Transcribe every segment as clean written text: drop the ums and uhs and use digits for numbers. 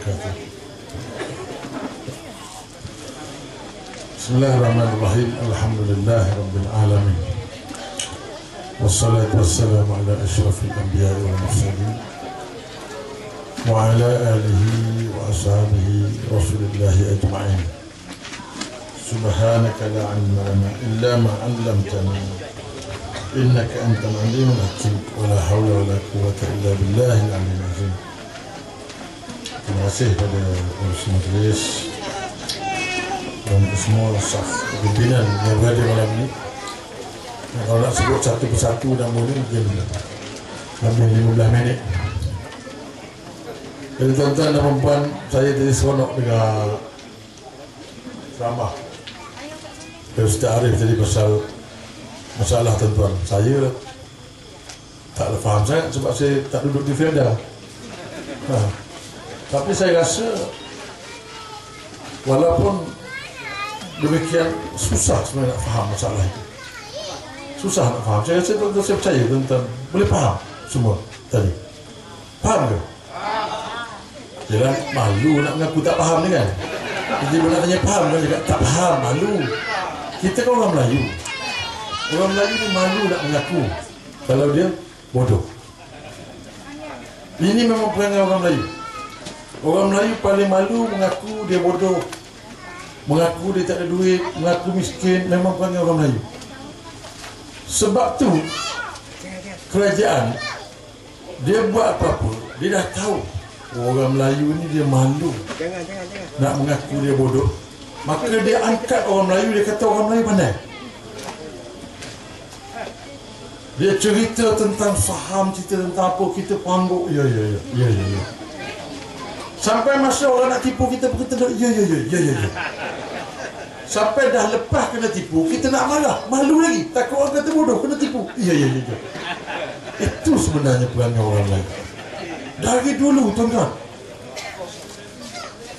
wabarakatuh. Bismillahirrahmanirrahim. Alhamdulillahi rabbil alamin. Wassalatu wassalamu ala asyrafil anbiya'i wal mursalin wa ala alihi wa ashabihi rasulillahi ajma'in. Subhanaka la ilma lana illa ma 'allamtana innaka antal alimul hakim wa la hawla wa la quwwata illa billahil aliyyil azim. Terima kasih pada pengurusi majlis dan semua staf pimpinan yang berada malam ini. Kalau nak sebut satu persatu dan boleh mungkin lebih 15 minit. Jadi tuan-tuan dan perempuan, saya tadi seronok dengan ceramah Ustaz Arif tadi pasal masalah tuan-tuan. Saya tak faham sangat sebab saya tak duduk di Firda. Tapi saya rasa walaupun demikian susah sebenarnya nak faham masalah itu. Susah nak faham. Saya rasa tuan-tuan, saya percaya tuan-tuan boleh faham semua tadi. Faham ke? Jangan malu nak mengaku tak faham ni kan. Jadi nak tanya faham kan juga tak faham, malu. Kita kan orang Melayu. Orang Melayu ni malu nak mengaku kalau dia bodoh. Ini memang perangai orang Melayu. Orang Melayu paling malu mengaku dia bodoh, mengaku dia tak ada duit, mengaku miskin. Memang perangai orang Melayu. Sebab tu kerajaan dia buat apa-apa, dia dah tahu orang Melayu ni dia malu nak mengaku dia bodoh. Maka dia angkat orang Melayu, dia kata orang Melayu pandai. Dia cerita tentang faham, cerita tentang apa, kita pangguk, ya. Sampai masa orang nak tipu kita pun kita ya. Sampai dah lepas kena tipu, kita nak marah, malu lagi, takut orang kata bodoh, kena tipu. Ya. Itu sebenarnya perangai orang lain. Dari dulu tuan-tuan,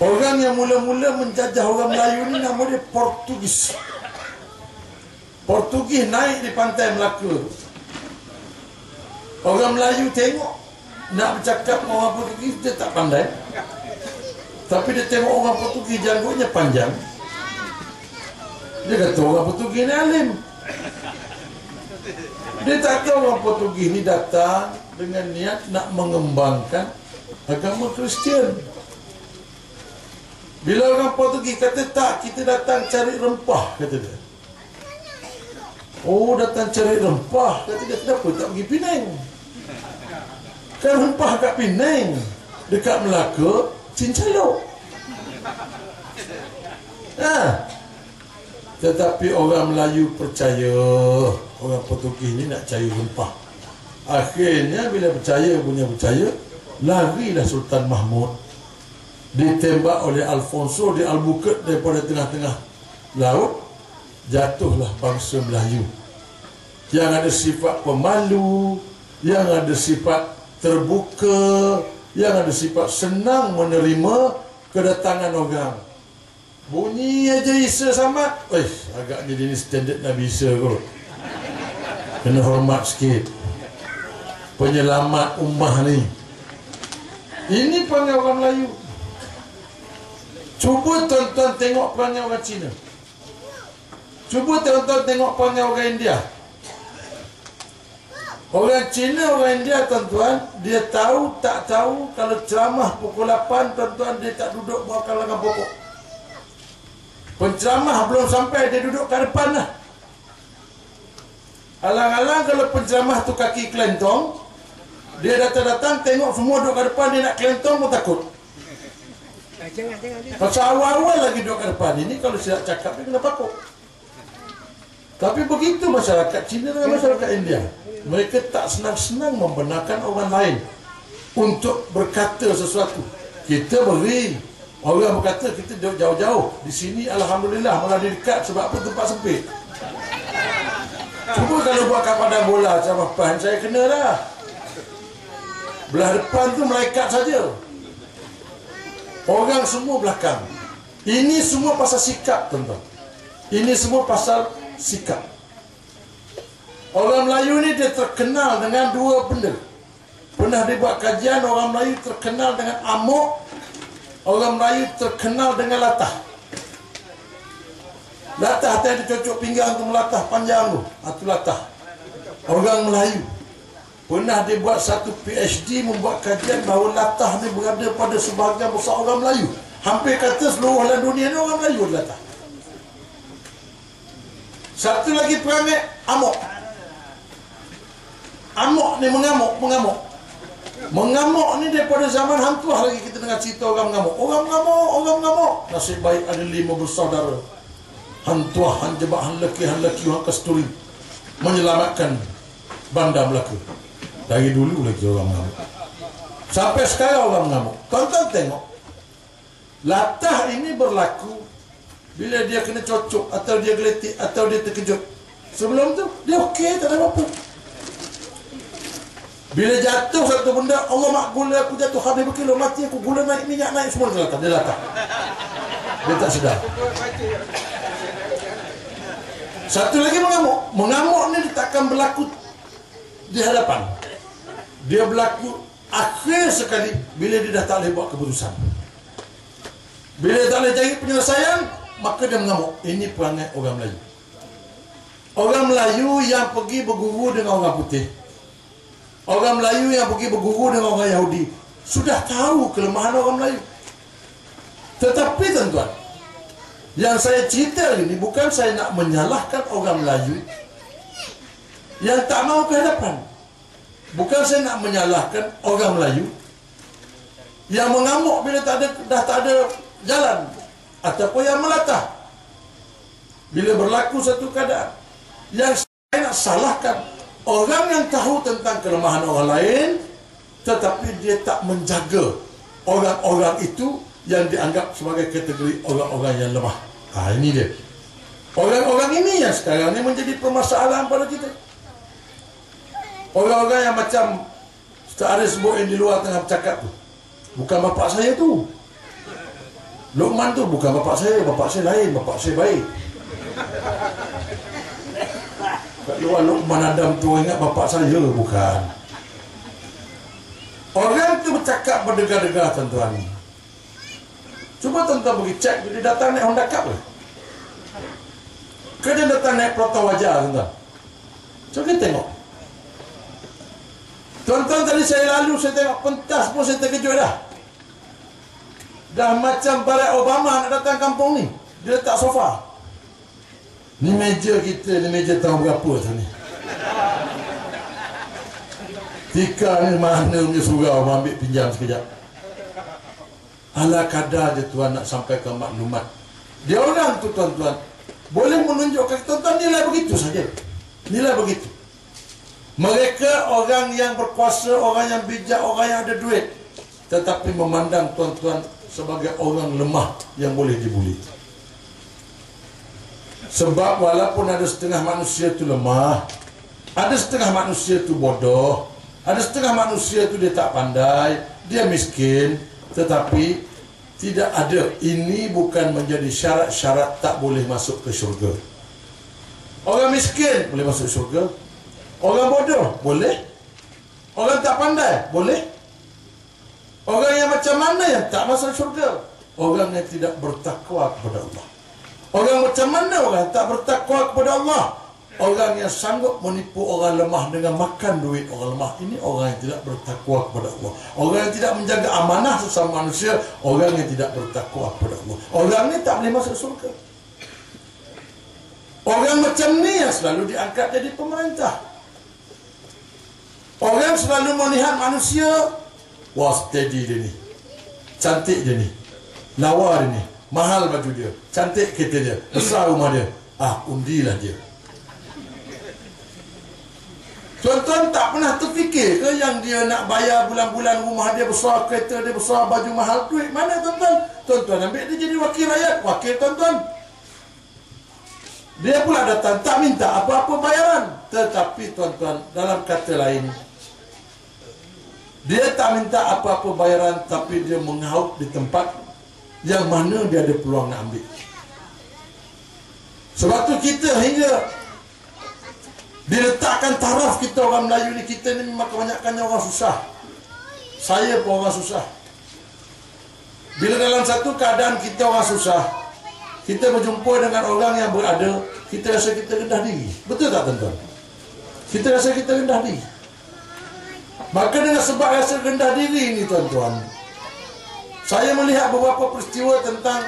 orang yang mula-mula menjajah orang Melayu ni nama dia Portugis. Portugis naik di pantai Melaka. Orang Melayu tengok, nak bercakap dengan orang Portugis dia tak pandai. Tapi dia tengok orang Portugis janggutnya panjang, dia kata orang Portugis ni alim. Dia tak tahu orang Portugis ni datang dengan niat nak mengembangkan agama Kristian. Bila orang Portugis kata tak, kita datang cari rempah, kata dia. Oh, datang cari rempah, kata dia. Kenapa tak pergi Penang? Kan rempah kat Penang, dekat Melaka, cincalok. Tetapi orang Melayu percaya orang Portugis ni nak cari rempah. Akhirnya bila percaya, larilah Sultan Mahmud, ditembak oleh Alfonso di Albuquerque daripada tengah-tengah laut. Jatuhlah bangsa Melayu yang ada sifat pemalu, yang ada sifat terbuka, yang ada sifat senang menerima kedatangan orang. Bunyi aja Isa Samad, agaknya dia ni standard Nabi Isa kot. Kena hormat sikit. Penyelamat ummah ni. Ini perangai orang Melayu. Cuba tuan-tuan tengok perangai orang Cina. Cuba tuan-tuan tengok perangai orang India. Orang Cina, orang India tuan-tuan, dia tahu tak tahu kalau ceramah pukul 8 tuan-tuan, dia tak duduk bawah kalangan pokok. Penceramah belum sampai, dia duduk kat depan lah. Alang-alang kalau penceramah tu kaki kelentong, dia datang-datang tengok semua duduk kat depan, dia nak kelentong pun takut. Pasal awal-awal lagi duduk kat depan. Ini kalau silap cakap dia kena pakuk. Tapi begitu masyarakat Cina dan masyarakat India. Mereka tak senang-senang membenarkan orang lain untuk berkata sesuatu. Kita beri. Orang berkata kita jauh-jauh. Di sini alhamdulillah malah dekat sebab apa, tempat sempit. Cuba kalau buat kat padang bola sama PAN, saya kena lah. Belah depan tu malaikat saja. Orang semua belakang. Ini semua pasal sikap tuan-tuan. Ini semua pasal sikap. Orang Melayu ni dia terkenal dengan dua benda. Pernah dibuat kajian, orang Melayu terkenal dengan amok. Orang Melayu terkenal dengan latah. Latah ada cocok pinggang tu, melatah panjang tu. Itu latah. Orang Melayu pernah dia buat satu PhD membuat kajian bahawa latah ni berada pada sebahagian besar orang Melayu. Hampir kata seluruh alam dunia ni orang Melayu latah. Satu lagi perangai amok. Amok ni mengamuk. Mengamuk ni daripada zaman Hang Tuah lagi kita dengar cerita orang mengamuk. Orang mengamuk. Nasib baik ada 5 bersaudara. Hang Tuah, Hang Jebak, Hang Leki, Hang Kasturi menyelamatkan Bandar Melaka. Dari dulu lagi orang mengamuk. Sampai sekarang orang mengamuk. Tonton tengok. Latah ini berlaku bila dia kena cocok, atau dia geletik, atau dia terkejut. Sebelum tu dia okey, tak ada apa-apa. Bila jatuh satu benda, Allah mak gula aku jatuh, habis berkilo mati aku, gula naik, minyak naik, semua dia latah. Dia latah. Dia tak sedar. Satu lagi mengamuk. Mengamuk ni dia takkan berlaku di hadapan. Dia berlaku akhir sekali bila dia dah tak boleh buat keputusan. Bila dia tak boleh cari penyelesaian, maka dia mengamuk. Ini perangai orang Melayu. Orang Melayu yang pergi berguru dengan orang putih, orang Melayu yang pergi berguru dengan orang Yahudi, sudah tahu kelemahan orang Melayu. Tetapi tuan-tuan, yang saya cerita ini bukan saya nak menyalahkan orang Melayu yang tak mau ke hadapan. Bukan saya nak menyalahkan orang Melayu yang mengamuk bila dah tak ada jalan, ataupun yang melatah bila berlaku satu keadaan. Yang saya nak salahkan orang yang tahu tentang kelemahan orang lain, tetapi dia tak menjaga orang-orang itu yang dianggap sebagai kategori orang-orang yang lemah. Ini dia. Orang-orang ini yang sekarang ni menjadi permasalahan pada kita. Orang-orang yang macam Ustaz Aris sebut yang di luar tengah bercakap tu, bukan bapak saya tu. Luqman tu bukan bapak saya lain, bapak saya baik. Kat luar Luqman Adam tu ingat bapak saya, bukan. Orang tu bercakap berdegar-degar tuan-tuan. Cuba tuan-tuan pergi cek, dia datang naik Honda Cup ke? Ke dia datang naik Proton Wajah tuan-tuan? Cuba kita tengok. Tuan-tuan tadi saya lalu, saya tengok pentas pun saya terkejut dah. Dah macam Barack Obama nak datang kampung ni. Dia letak sofa. Ni meja kita, ni meja tahun berapa tu ni? Tika ni mana punya surau, ambil pinjam sekejap. Ala kadar je tuan nak sampaikan maklumat. Dia orang tu tuan-tuan boleh menunjukkan tuan-tuan nilai begitu saja. Nilai begitu. Mereka orang yang berkuasa, orang yang bijak, orang yang ada duit, tetapi memandang tuan-tuan sebagai orang lemah yang boleh dibuli. Sebab walaupun ada setengah manusia tu lemah, ada setengah manusia tu bodoh, ada setengah manusia tu dia tak pandai, dia miskin, tetapi tidak ada, ini bukan menjadi syarat-syarat tak boleh masuk ke syurga. Orang miskin boleh masuk syurga, orang bodoh boleh, orang tak pandai boleh. Orang yang macam mana yang tak masuk syurga? Orang yang tidak bertakwa kepada Allah. Orang macam mana orang tak bertakwa kepada Allah? Orang yang sanggup menipu orang lemah dengan makan duit orang lemah. Ini orang yang tidak bertakwa kepada Allah. Orang yang tidak menjaga amanah sesama manusia. Orang yang tidak bertakwa kepada Allah. Orang ni tak boleh masuk syurga. Orang macam ni yang selalu diangkat jadi pemerintah. Orang selalu melihat manusia, wah steady dia ni, cantik dia ni, lawa dia ni, mahal baju dia, cantik kereta dia, besar rumah dia, undilah dia. Tuan-tuan tak pernah terfikir ke yang dia nak bayar bulan-bulan, rumah dia besar, kereta dia besar, baju mahal, duit mana tuan-tuan? Tuan-tuan ambil dia jadi wakil rakyat, wakil tuan-tuan. Dia pula datang tak minta apa-apa bayaran, tetapi tuan-tuan, dalam kata lain, dia tak minta apa-apa bayaran, tapi dia mengaut di tempat yang mana dia ada peluang nak ambil. Sebab tu kita hingga diletakkan taraf kita orang Melayu ni, kita ni memang kebanyakannya orang susah. Saya pun orang susah. Bila dalam satu keadaan kita orang susah, kita berjumpa dengan orang yang berada, kita rasa kita rendah diri. Betul tak tuan-tuan? Kita rasa kita rendah diri. Maka dengan sebab rasa rendah diri ini tuan-tuan, saya melihat beberapa peristiwa tentang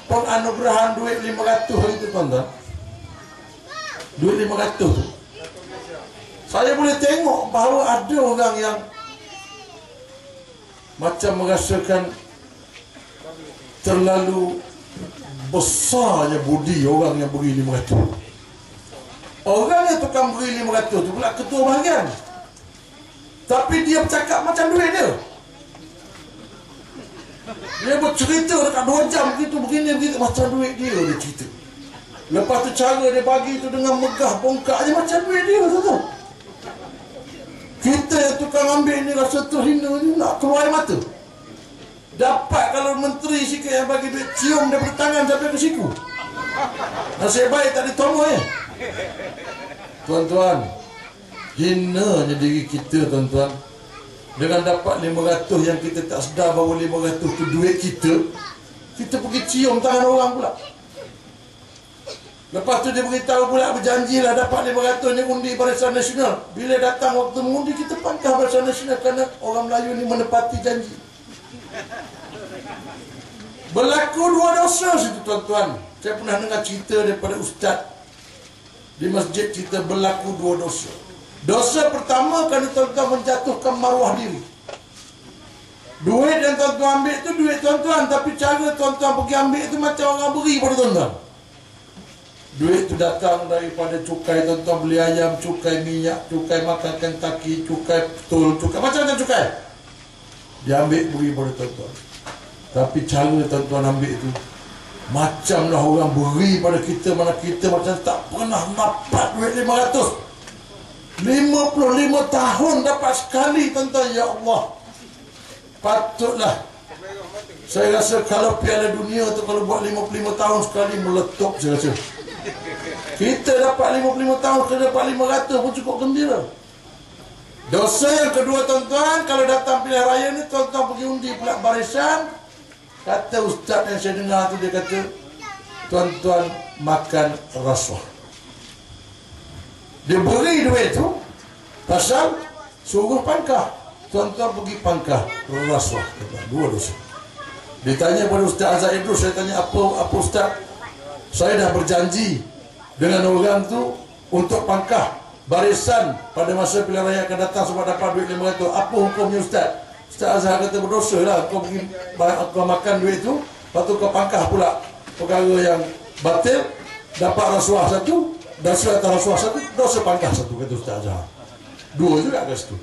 penganugerahan duit 500 itu tuan-tuan. Duit 500 tu, saya boleh tengok bahawa ada orang yang macam merasakan terlalu besarnya budi orang yang beri 500. Orang yang tukang beri 500 tu pula ketua bahagian, tapi dia bercakap macam duit dia. Dia bercerita dekat 2 jam begitu, begini macam duit dia cerita. Lepas tu cara dia bagi tu dengan megah bongkak je macam duit dia tu. Kita yang tukang ambil ni rasa terhina ni, nak keluar air mata. Dapat kalau menteri sikit yang bagi duit, cium daripada tangan sampai ke siku. Nasib baik tak ditolong ya. Tuan-tuan, hinanya diri kita tuan-tuan. Dengan dapat 500 yang kita tak sedar bahawa 500 tu duit kita, kita pergi cium tangan orang pula. Lepas tu dia beritahu pula, berjanjilah dapat 500 ni undi Barisan Nasional. Bila datang waktu mengundi, kita pangkah Barisan Nasional kerana orang Melayu ni menepati janji. Berlaku 2 dosa situ tuan-tuan. Saya pernah dengar cerita daripada ustaz di masjid, cerita berlaku 2 dosa. Dosa pertama kerana tuan-tuan menjatuhkan maruah diri. Duit yang tuan-tuan ambil tu duit tuan-tuan, tapi cara tuan-tuan pergi ambil tu macam orang beri pada tuan-tuan. Duit tu datang daripada cukai, tuan-tuan beli ayam, cukai minyak, cukai makan Kentucky, cukai betul, cukai macam-macam cukai. Dia ambil beri pada tuan-tuan. Tapi cara tuan-tuan ambil tu macamlah orang beri pada kita, mana kita macam tak pernah dapat duit 500. 55 tahun dapat sekali tuan-tuan. Ya Allah, patutlah. Saya rasa kalau Piala Dunia tu kalau buat 55 tahun sekali meletup, saya rasa. Kita dapat 55 tahun, kita dapat 500 pun cukup gembira. Dosa yang kedua tuan-tuan, kalau datang pilihan raya ni tuan-tuan pergi undi pula barisan. Kata ustaz yang saya dengar tu, dia kata tuan-tuan makan rasuah. Dia beri duit tu pasal suruh pangkah. Tuan-tuan pergi pangkah rasuah. 2 dosa. Ditanya pada Ustaz Azhar Idrus, saya tanya apa Ustaz? Saya dah berjanji dengan orang tu untuk pangkah barisan pada masa pilihan raya akan datang sebab dapat duit 500. Apa hukumnya Ustaz? Ustaz Azhar kata berdosa lah. Kau pergi kau makan duit tu, lepas tu kau pangkah pula perkara yang batil, dapat rasuah satu, dosa atas rasuah satu, dosa pangkah satu, kata Ustaz Azhar. 2 juga kat situ.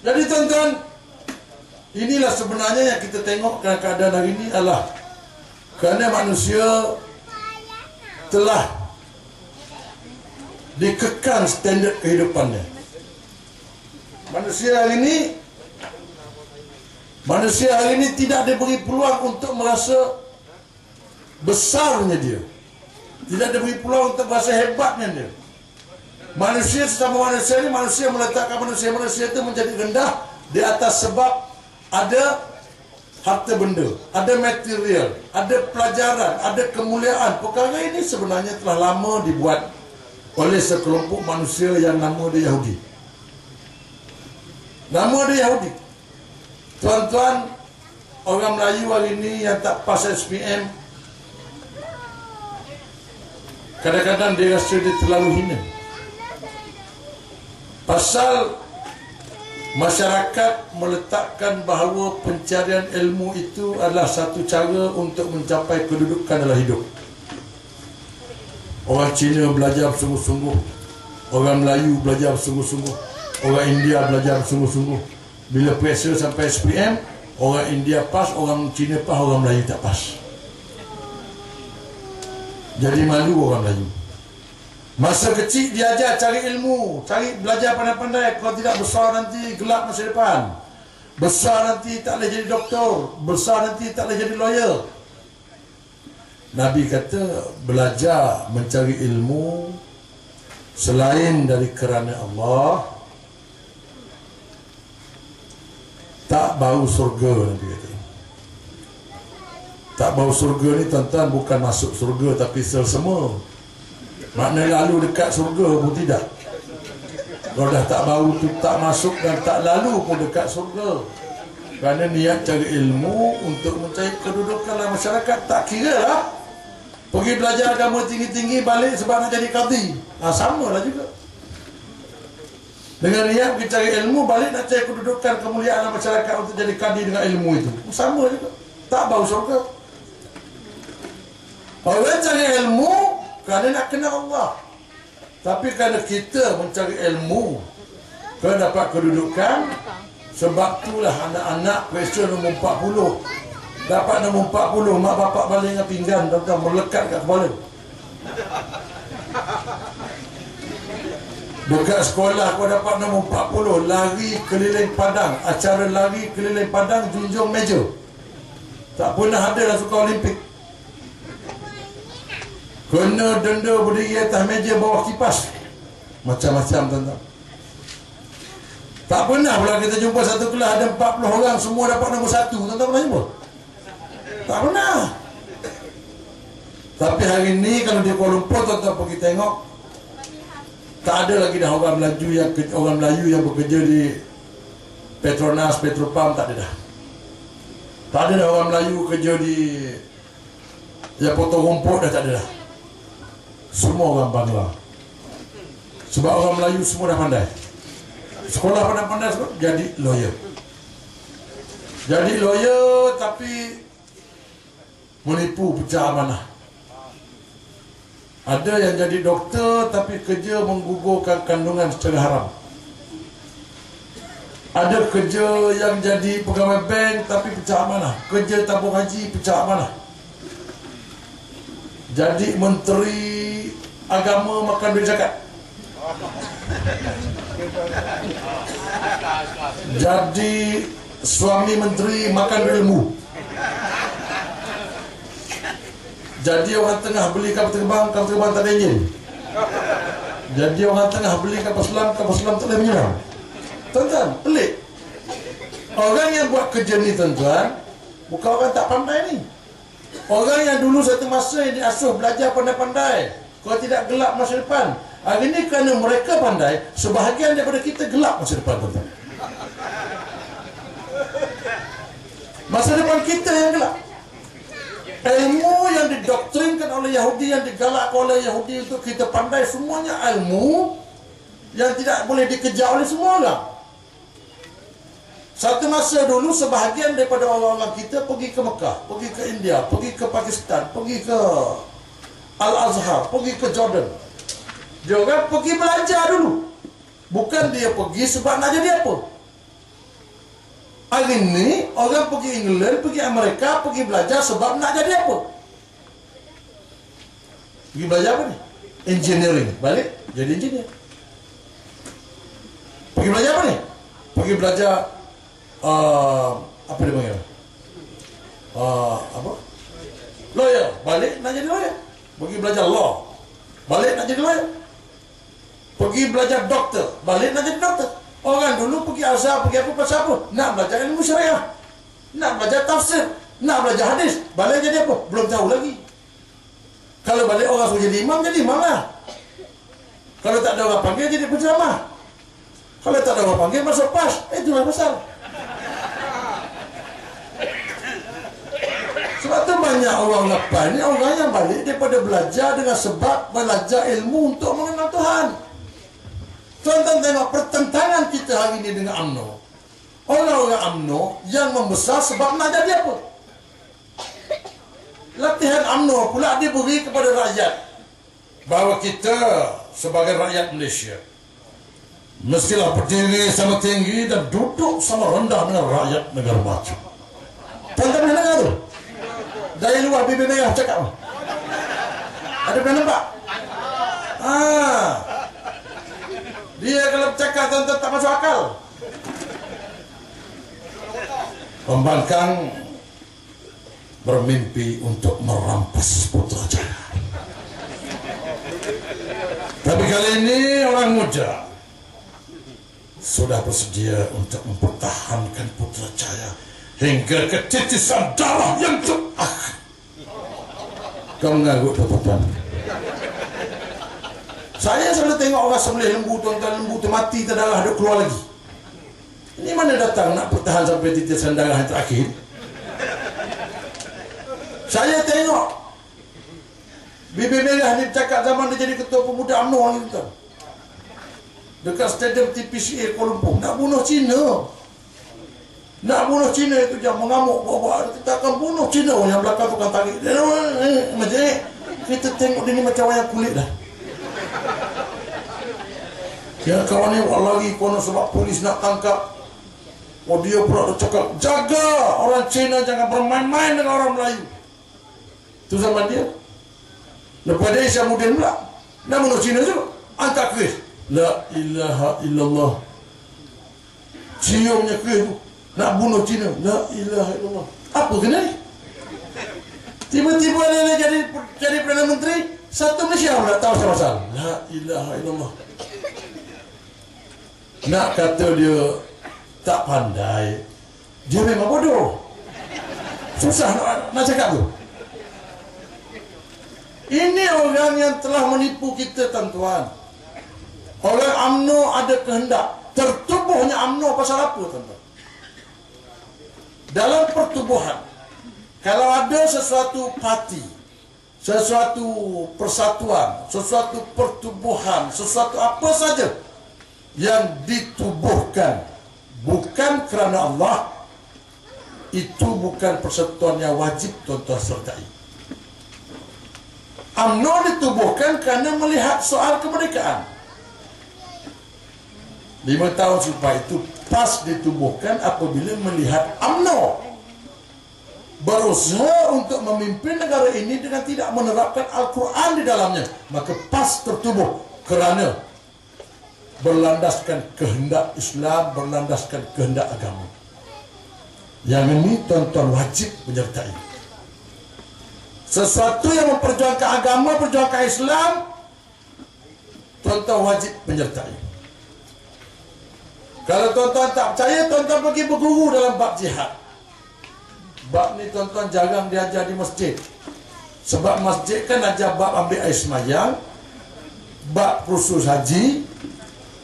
Jadi tuan-tuan, inilah sebenarnya yang kita tengok keadaan hari ini adalah kerana manusia telah dikekang standard kehidupannya. Manusia hari ini tidak diberi peluang untuk merasa besarnya dia. Tidak diberi peluang untuk merasa hebatnya dia. Manusia sesama manusia ini, manusia meletakkan manusia-manusia itu menjadi rendah di atas sebab ada harta benda, ada material, ada pelajaran, ada kemuliaan. Perkara ini sebenarnya telah lama dibuat oleh sekelompok manusia yang nama dia Yahudi. Nama dia Yahudi. Tuan-tuan, orang Melayu hari ini yang tak pas SPM, kadang-kadang dia rasa dia terlalu hina. Pasal masyarakat meletakkan bahawa pencarian ilmu itu adalah satu cara untuk mencapai kedudukan dalam hidup. Orang Cina belajar bersungguh-sungguh, orang Melayu belajar bersungguh-sungguh, orang India belajar bersungguh-sungguh. Bila pressure sampai SPM, orang India pas, orang Cina pas, orang Melayu tak pas. Jadi malu orang Melayu. Masa kecil diajar cari ilmu, cari belajar pandai-pandai. Kalau tidak besar nanti gelap masa depan. Besar nanti tak boleh jadi doktor, besar nanti tak boleh jadi lawyer. Nabi kata belajar mencari ilmu selain dari kerana Allah tak bau surga, Nabi kata. Tak bau surga ni tuan-tuan bukan masuk surga tapi selsema. Maknanya lalu dekat surga pun tidak. Kalau dah tak bau tu tak masuk dan tak lalu pun dekat surga. Kerana niat cari ilmu untuk mencari kedudukan dalam masyarakat, tak kira lah. Pergi belajar agama tinggi-tinggi balik sebab nak jadi qadi. Sama lah juga. Dengan niat pergi cari ilmu balik nak cari kedudukan kemuliaan dalam masyarakat untuk jadi qadi dengan ilmu itu. Sama juga. Tak bau surga. Orang cari ilmu kerana nak kenal Allah. Tapi kerana kita mencari ilmu kerana dapat kedudukan, sebab itulah anak-anak question nombor 40. Dapat nombor 40, mak bapak balik dengan pinggan, tuan-tuan, melekat kat kepala. Dekat sekolah kau dapat nombor 40, lari keliling padang, acara lari keliling padang junjung meja. Tak pernah ada dalam sukan Olimpik. Kena denda berdiri atas meja bawah kipas. Macam-macam tuan-tuan. Tak pernah pula kita jumpa satu kelas ada 40 orang semua dapat nombor 1. Tuan-tuan pernah jumpa? Tak pernah. Tapi hari ni kalau di Kuala Lumpur tuan-tuan pergi tengok, tak ada lagi dah orang Melayu yang bekerja di Petronas, Petropam, tak ada dah. Tak ada dah orang Melayu kerja di yang potong rumput, dah tak ada dah. Semua orang Bangla. Sebab orang Melayu semua dah pandai. Sekolah pandai-pandai sebab jadi lawyer. Jadi lawyer tapi menipu, pecah amanah. Ada yang jadi doktor tapi kerja menggugurkan kandungan secara haram. Ada kerja yang jadi pegawai bank tapi pecah amanah. Kerja tabung haji pecah amanah. Jadi menteri agama makan duit zakat. Jadi suami menteri makan duit ilmu. Jadi orang tengah beli kapal terbang tak ada enjin. Jadi orang tengah beli kapal selam tak boleh menyelam. Tuan-tuan, pelik. Orang yang buat kerja ni tuan-tuan, bukan orang tak pandai ni. Orang yang dulu satu masa yang diasuh belajar pandai-pandai, kalau tidak gelap masa depan. Hari ini kerana mereka pandai, sebahagian daripada kita gelap masa depan, tuan-tuan. Masa depan kita yang gelap. Ilmu yang didoktrinkan oleh Yahudi, yang digalakkan oleh Yahudi untuk kita pandai, semuanya ilmu yang tidak boleh dikejar oleh semua orang. Satu masa dulu sebahagian daripada orang-orang kita pergi ke Mekah, pergi ke India, pergi ke Pakistan, pergi ke Al-Azhar, pergi ke Jordan. Dia orang pergi belajar dulu. Bukan dia pergi sebab nak jadi apa. Hari ini orang pergi England, pergi Amerika, pergi belajar sebab nak jadi apa. Pergi belajar apa ni? Engineering. Balik jadi engineer. Pergi belajar apa ni? Pergi belajar apa dia panggil? Apa? Lawyer. Balik nak jadi lawyer. Pergi belajar law. Balik nak jadi lawyer. Pergi belajar doktor. Balik nak jadi doktor. Orang dulu pergi Azhar, pergi apa pasal apa? Nak belajar ilmu syariah. Nak belajar tafsir. Nak belajar hadis. Balik jadi apa? Belum tahu lagi. Kalau balik orang suruh jadi imam lah. Kalau tak ada orang panggil, jadi penceramah. Kalau tak ada orang panggil, masuk PAS. Itulah pasal. Sebab tu banyak orang lepas ni, orang yang balik daripada belajar dengan sebab belajar ilmu untuk mengenal Tuhan. Tuan-tuan tengok pertentangan kita hari ini dengan UMNO. Orang-orang UMNO yang membesar sebab nak jadi apa? Latihan UMNO pula diberi kepada rakyat. Bahawa kita sebagai rakyat Malaysia mestilah berdiri sama tinggi dan duduk sama rendah dengan rakyat negara maju. Tuan-tuan pernah dengar tu? Dari luar bibir merah cakap. Ada pernah nampak? Dia kalau bercakap tuan-tuan tak masuk akal. Pembangkang bermimpi untuk merampas Putrajaya. Tapi kali ini orang muda sudah bersedia untuk mempertahankan Putrajaya hingga ketitisan darah yang terakhir. Kau mengarut tuan-tuan. Saya selalu tengok orang sembelih lembu, tuan-tuan, lembu tu mati, terdarah, dia keluar lagi. Ini mana datang nak bertahan sampai titisan darah yang terakhir? Saya tengok Bibi Merah ni bercakap zaman dia jadi ketua pemuda UMNO ni, tuan. Dekat stadium TPCA Kuala Lumpur, nak bunuh Cina. Nak bunuh Cina itu jangan mengamuk bawa. Kita akan bunuh Cina. Yang belakang tukang tarik. Macam ni. Kita tengok dia ni macam wayang kulit dah. Ya kawan ni lagi kono sebab polis nak tangkap. Oh dia pula cakap, jaga orang Cina jangan bermain-main dengan orang Melayu. Itu zaman dia. Lepas dia Isyamuddin pula. Nak bunuh Cina juga. Angkat keris. La ilaha illallah. Ciumnya keris tu. Nak bunuh Cina. La ilaha illallah. Apa kena ni? Tiba-tiba dia jadi Perdana Menteri. Satu Malaysia pula tahu pasal. La ilaha illallah. Nak kata dia tak pandai, dia memang bodoh. Susah nak cakap tu. Ini orang yang telah menipu kita, tuan-tuan. Orang UMNO ada kehendak. Tertubuhnya UMNO pasal apa, tuan-tuan? Dalam pertubuhan, kalau ada sesuatu parti, sesuatu persatuan, sesuatu pertubuhan, sesuatu apa saja yang ditubuhkan bukan kerana Allah, itu bukan persatuan yang wajib tuan-tuan sertai. UMNO ditubuhkan kerana melihat soal kemerdekaan. 5 tahun selepas itu PAS ditubuhkan apabila melihat UMNO berusaha untuk memimpin negara ini dengan tidak menerapkan Al-Quran di dalamnya. Maka PAS tertubuh kerana berlandaskan kehendak Islam, berlandaskan kehendak agama. Yang ini tuan-tuan wajib menyertai. Sesuatu yang memperjuangkan agama, perjuangkan Islam, tuan-tuan wajib menyertai. Kalau tuan-tuan tak percaya, tuan-tuan pergi berguru dalam bab jihad. Bab ni tuan-tuan jarang diajar di masjid. Sebab masjid kan ajar bab ambil air semayang, bab kursus haji,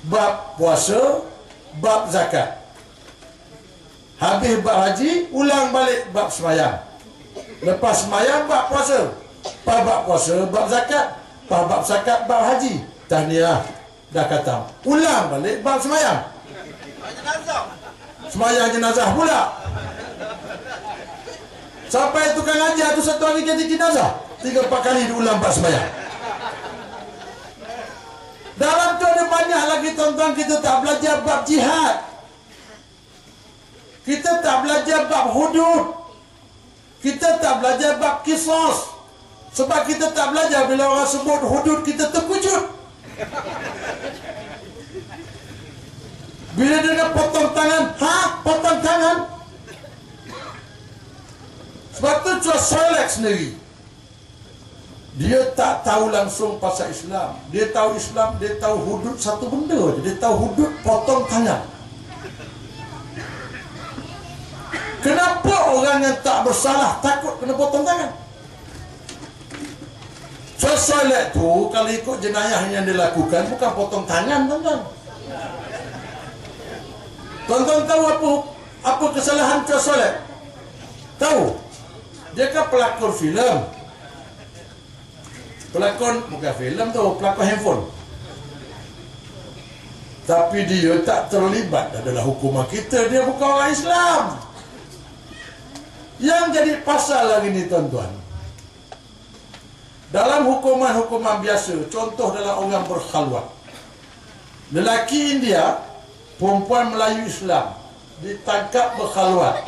bab puasa, bab zakat. Habis bab haji, ulang balik bab semayang. Lepas semayang, bab puasa. Lepas bab puasa, bab zakat. Lepas bab zakat, bab haji. Tahniah, dah khatam. Ulang balik bab semayang. Semayang jenazah pula. Sampai tukang ajar tu satu hari jadi jenazah. 3-4 kali diulang bab semayang. Dalam tu ada banyak lagi tuan-tuan, kita tak belajar bab jihad. Kita tak belajar bab hudud. Kita tak belajar bab kisos. Sebab kita tak belajar bila orang sebut hudud kita terkejut. Bila dia nak potong tangan, potong tangan. Sebab tu Charles Solek sendiri, dia tak tahu langsung pasal Islam. Dia tahu Islam, dia tahu hudud satu benda je. Dia tahu hudud potong tangan. Kenapa orang yang tak bersalah takut kena potong tangan? Charles Solek tu kalau ikut jenayah yang dia lakukan bukan potong tangan, tuan-tuan. Tuan-tuan tahu apa kesalahan Charles Solek? Tahu? Dia kan pelakon filem. Pelakon bukan filem tu, pelakon handphone. Tapi dia tak terlibat adalah hukuman kita. Dia bukan orang Islam. Yang jadi pasal lagi ni, tuan-tuan, dalam hukuman-hukuman biasa, contoh dalam orang berkhalwat, lelaki India, perempuan Melayu Islam ditangkap berkhalwat.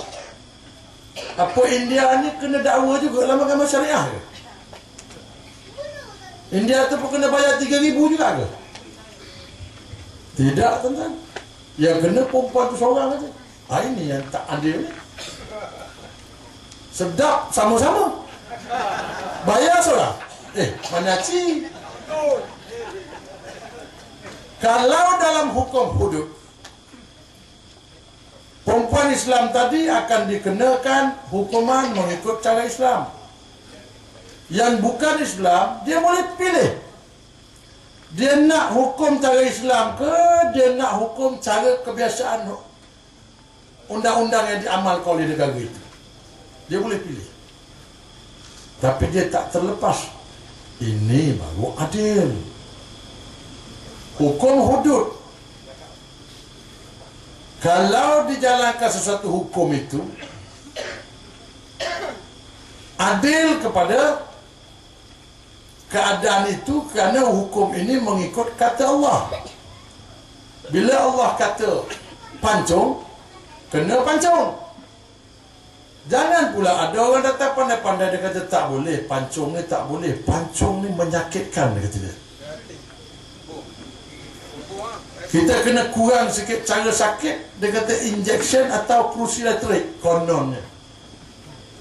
Apa India ni kena dakwa juga dalam agama syariah ke? India tu pun kena bayar 3,000 juga ke? Tidak, tuan-tuan. Yang kena perempuan tu seorang saja. Ini yang tak adil ni. Sedap sama-sama. Bayar seorang. Mana ci? Kalau dalam hukum hudud, perempuan Islam tadi akan dikenakan hukuman mengikut cara Islam. yang bukan Islam, dia boleh pilih. Dia nak hukum cara Islam ke, dia nak hukum cara kebiasaan undang-undang yang diamalkan oleh negara itu. Dia boleh pilih. Tapi dia tak terlepas. Ini baru adil. Hukum hudud. Kalau dijalankan sesuatu hukum itu adil kepada keadaan itu, kerana hukum ini mengikut kata Allah. Bila Allah kata pancung, kena pancung. Jangan pula ada orang datang pandai-pandai dia kata tak boleh, pancung ni tak boleh, pancung ni menyakitkan, dia kata dia. Kita kena kurang sikit cara sakit, dia kata injection atau cruciate kononnya.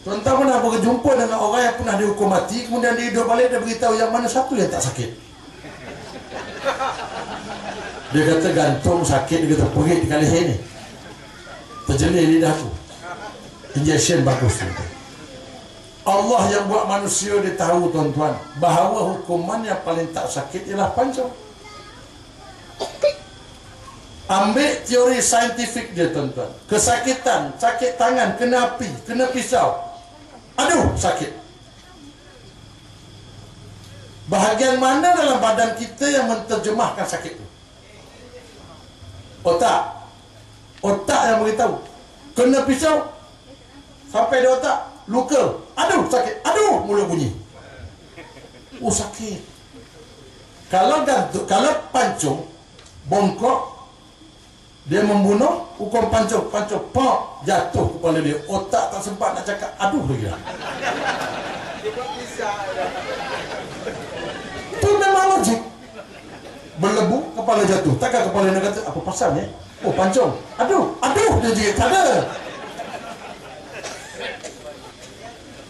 Tuan-tuan pernah berjumpa dengan orang yang pernah dihukum mati, kemudian dia hidup balik, dia beritahu yang mana satu yang tak sakit. Dia kata gantung sakit, dia kata perit di leher ni, terjelir lidah tu, injection bagus. Allah yang buat manusia, dia tahu tuan-tuan bahawa hukuman yang paling tak sakit ialah pancung. Ambil teori saintifik dia tuan-tuan. Kesakitan, sakit tangan, kena api, kena pisau, aduh sakit. Bahagian mana dalam badan kita yang menterjemahkan sakit itu? Otak. Otak yang beritahu. Kena pisau sampai di otak, luka, aduh sakit, aduh mulut bunyi, oh sakit. Kalau gantung, kalau pancung, bongkok, dia membunuh, hukum pancung, pok, jatuh kepala dia. Otak tak sempat nak cakap aduh lagi dah. Itu memang logik. Berlebu, kepala jatuh. Takkan kepala dia kata apa pasal ni? Oh pancung, aduh dia jerit, tak ada.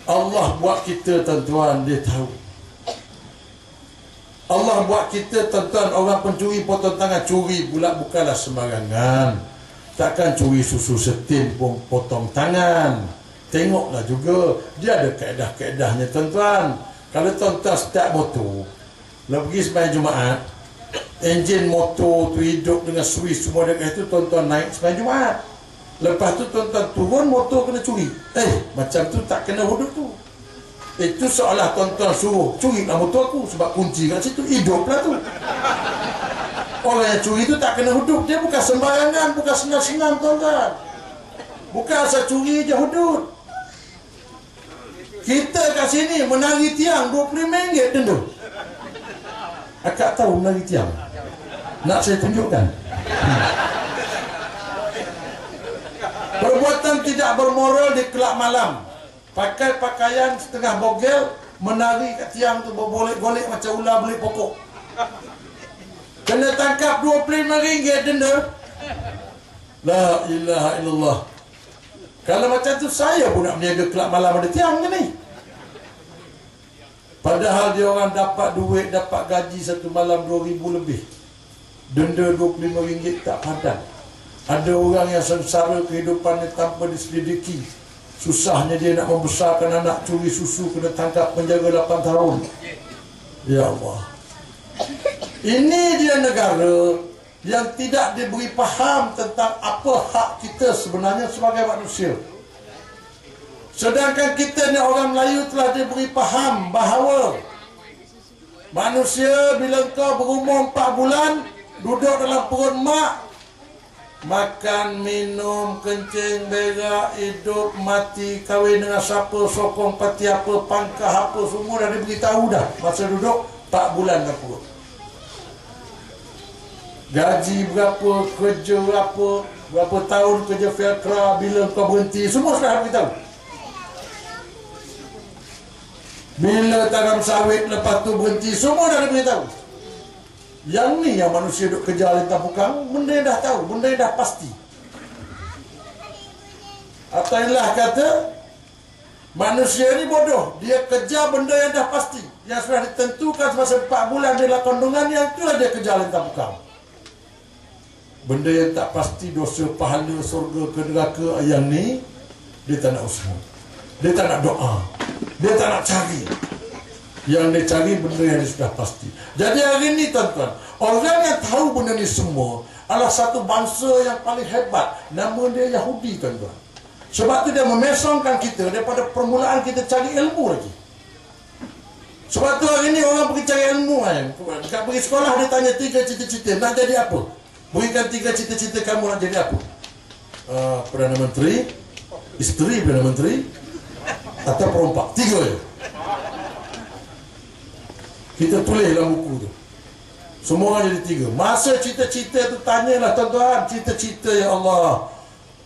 Allah buat kita tuan-tuan, dia tahu. Allah buat kita tuan-tuan, orang pencuri potong tangan, curi pula bukanlah sembarangan. Takkan curi susu setin pun potong tangan. Tengoklah juga, dia ada kaedah-kaedahnya tuan-tuan. Kalau tuan-tuan start motor, kalau pergi sembahyang Jumaat, enjin motor tu hidup dengan suis semua dekat itu, tuan-tuan naik sembahyang Jumaat. Lepas tu tuan-tuan turun, motor kena curi. Macam tu tak kena hudud tu. Itu seolah tuan-tuan suruh curi lah motor aku, sebab kunci kat situ, hiduplah tu. Orang yang curi tu tak kena hudud. Dia bukan sembarangan, bukan senang-senang tuan-tuan. Bukan asal curi je hudud. Kita kat sini menari tiang RM25 denda. Akak tahu menari tiang? Nak saya tunjukkan? Perbuatan tidak bermoral di kelab malam. Pakai pakaian setengah bogel, menari kat tiang tu bergolek-golek macam ular belik pokok. Kena tangkap RM25 denda. La ilaha illallah. Kalau macam tu saya pun nak berniaga kelab malam ada tiang ni. Padahal dia orang dapat duit, dapat gaji satu malam RM2,000 lebih. Denda RM25 tak padan. Ada orang yang sengsara kehidupannya tanpa diselidiki. Susahnya dia nak membesarkan anak, curi susu, kena tangkap penjara 8 tahun. Ya Allah. Ini dia negara yang tidak diberi faham tentang apa hak kita sebenarnya sebagai manusia. Sedangkan kita ni orang Melayu telah diberi faham bahawa manusia bila kau berumur 4 bulan, duduk dalam perut mak, makan, minum, kencing, berak, hidup, mati, kahwin dengan siapa, sokong parti apa, pangkah apa, semua dah diberitahu dah masa duduk 4 bulan dalam perut. Gaji berapa, kerja apa, berapa tahun kerja Felkra, bila kau berhenti, semua sudah beritahu. Bila tanam sawit, lepas tu berhenti, semua dah diberitahu. Yang ni yang manusia duk kejar lintah bukang, benda yang dah tahu, benda yang dah pasti. Atailah kata manusia ni bodoh, dia kejar benda yang dah pasti, yang sudah ditentukan semasa 4 bulan dia dalam kandungan, yang itulah dia kejar lintah bukang. Benda yang tak pasti, dosa, pahala, surga ke neraka, yang ni dia tak nak usaha, dia tak nak doa, dia tak nak cari. Yang dia cari benda yang sudah pasti. Jadi hari ini tuan-tuan, orang yang tahu benda ni semua adalah satu bangsa yang paling hebat. Nama dia Yahudi, tuan-tuan. Sebab tu dia memesongkan kita daripada permulaan kita cari ilmu lagi. Sebab tu hari ni orang pergi cari ilmu kan. Dekat pergi sekolah dia tanya 3 cita-cita. Nak jadi apa? Berikan 3 cita-cita kamu nak jadi apa? Perdana Menteri, isteri Perdana Menteri, atau perompak. 3 je. Kita tulis dalam buku tu. Semua orang jadi 3. Masa cita-cita tu tanyalah tuan-tuan, cita-cita ya Allah.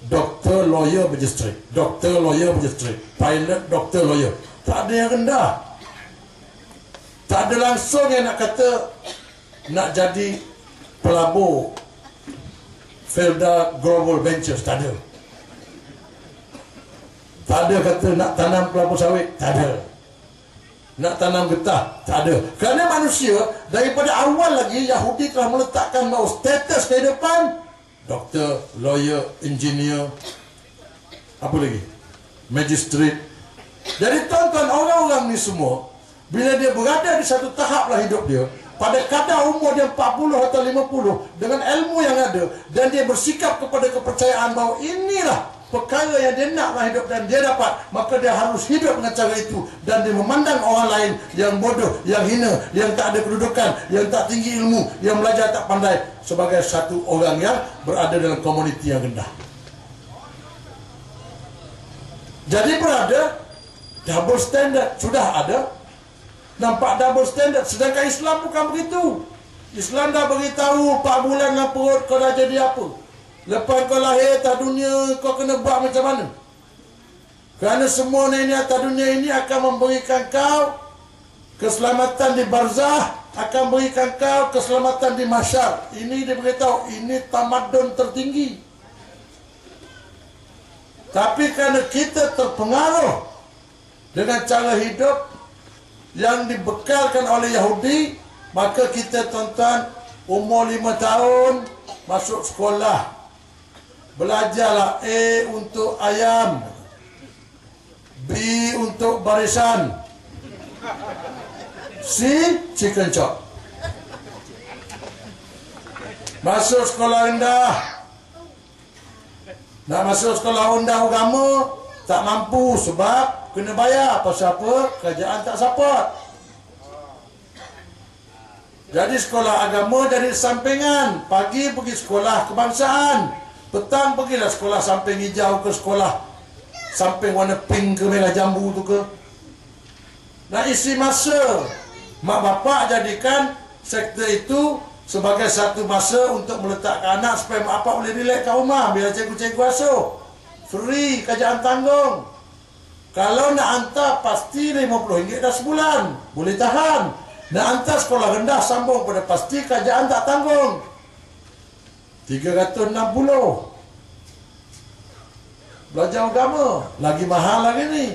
Doktor, lawyer, magistrate. Doktor, lawyer, magistrate. Pilot, doktor, lawyer. Tak ada yang rendah. Tak ada langsung yang nak kata nak jadi pelabur Felda Global Ventures. Tak ada. Tak ada kata nak tanam kelapa sawit. Tak ada. Nak tanam getah. Tak ada. Kerana manusia daripada awal lagi Yahudi telah meletakkan bahawa status kehidupan doktor, lawyer, engineer, apa lagi? Magistrate. Jadi tuan-tuan, orang-orang ni semua bila dia berada di satu tahap lah hidup dia, pada kadar umur dia 40 atau 50, dengan ilmu yang ada, dan dia bersikap kepada kepercayaan bahawa inilah perkara yang dia nak lah hidup dan dia dapat, maka dia harus hidup dengan cara itu. Dan dia memandang orang lain yang bodoh, yang hina, yang tak ada kedudukan, yang tak tinggi ilmu, yang belajar tak pandai sebagai satu orang yang berada dalam komuniti yang rendah. Jadi berada double standard. Sudah ada nampak double standard. Sedangkan Islam bukan begitu. Islam dah beritahu 4 bulan dalam perut kau dah jadi apa. Lepas kau lahir atas dunia, kau kena buat macam mana. Kerana semua ini atas dunia ini akan memberikan kau keselamatan di barzah, akan memberikan kau keselamatan di mahsyar. Ini dia beritahu, ini tamadun tertinggi. Tapi kerana kita terpengaruh dengan cara hidup yang dibekalkan oleh Yahudi, maka kita tuan-tuan umur 5 tahun masuk sekolah. Belajarlah A untuk ayam, B untuk barisan, C chicken chop. Masuk sekolah rendah, nak masuk sekolah rendah agama tak mampu sebab kena bayar. Pasal apa? Kerajaan tak support. Jadi sekolah agama jadi sampingan. Pagi pergi sekolah kebangsaan, petang pergilah sekolah samping hijau ke sekolah samping warna pink ke merah jambu tu ke. Nak isi masa. Mak bapak jadikan sektor itu sebagai satu masa untuk meletakkan anak supaya mak bapak boleh relax kat rumah bila cikgu-cikgu asuh. Free, kerajaan tanggung. Kalau nak hantar pasti RM50 dah sebulan, boleh tahan. Nak hantar sekolah rendah sambung pada pasti, kerajaan tak tanggung. 360. Belajar agama lagi mahal lagi ni.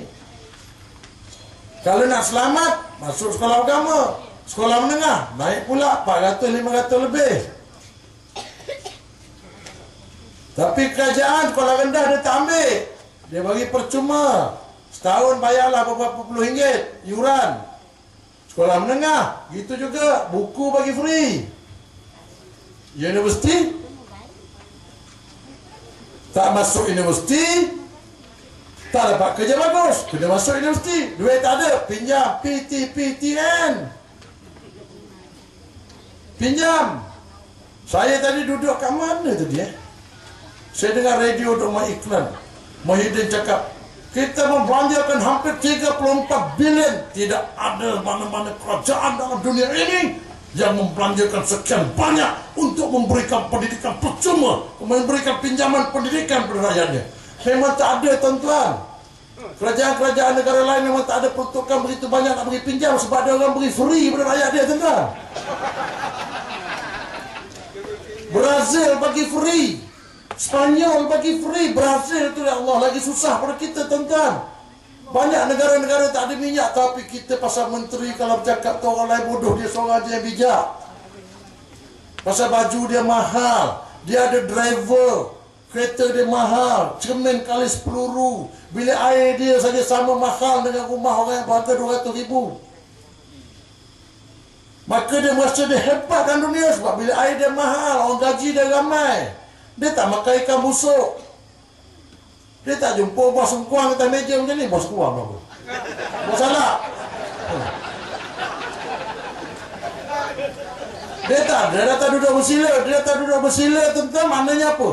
Kalau nak selamat, masuk sekolah agama. Sekolah menengah naik pula 400-500 lebih. Tapi kerajaan sekolah rendah dia tak ambil. Dia bagi percuma. Setahun bayarlah beberapa puluh ringgit yuran. Sekolah menengah gitu juga, buku bagi free. Universiti tak masuk universiti, tak dapat kerja bagus. Kena masuk universiti, duit tak ada, pinjam PTN. Pinjam. Saya tadi duduk kat mana tadi Saya dengar radio untuk iklan. Muhyiddin cakap, kita membelanjakan hampir 34 bilion. Tidak ada mana-mana kerajaan dalam dunia ini yang membelanjakan sekian banyak untuk memberikan pendidikan percuma, memberikan pinjaman pendidikan kepada rakyatnya. Memang tak ada, tuan-tuan. Kerajaan-kerajaan negara lain memang tak ada peruntukan begitu banyak nak beri pinjam sebab dia orang beri free kepada rakyat dia, tuan-tuan. Brazil bagi free, Spanyol bagi free. Brazil tu ya Allah lagi susah pada kita, tuan-tuan. Banyak negara-negara tak ada minyak, tapi kita pasal menteri kalau bercakap tu orang lain bodoh, dia seorang je yang bijak. Pasal baju dia mahal, dia ada driver, kereta dia mahal, cermin kali 10,000. Bilik air dia saja sama mahal dengan rumah orang yang berharga 200,000. Maka dia merasa dia hebat dalam dunia. Sebab bila air dia mahal, orang gaji dia ramai, dia tak makan ikan busuk. Dia tak jumpa bos sengkuang atas meja macam ni. Bos sengkuang apa? Bos salak. Dia datang duduk bersila. Dia datang duduk bersila, tuan-tuan, maknanya apa?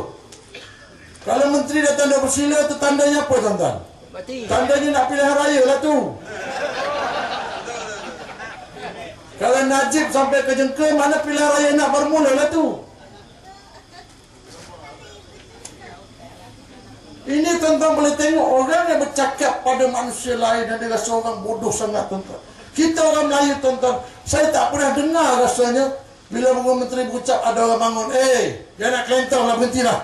Kalau menteri datang duduk bersila, tu tandanya apa, tuan-tuan? Tandanya nak pilihan raya lah tu. Kalau Najib sampai ke jengkel, mana pilihan raya nak bermula lah tu. Ini tuan-tuan boleh tengok orang yang bercakap pada manusia lain dan dia rasa orang bodoh sangat, tuan-tuan. Kita orang Melayu, tuan-tuan, saya tak pernah dengar rasanya bila menteri berucap ada orang bangun, dia nak kelentong lah, berhentilah.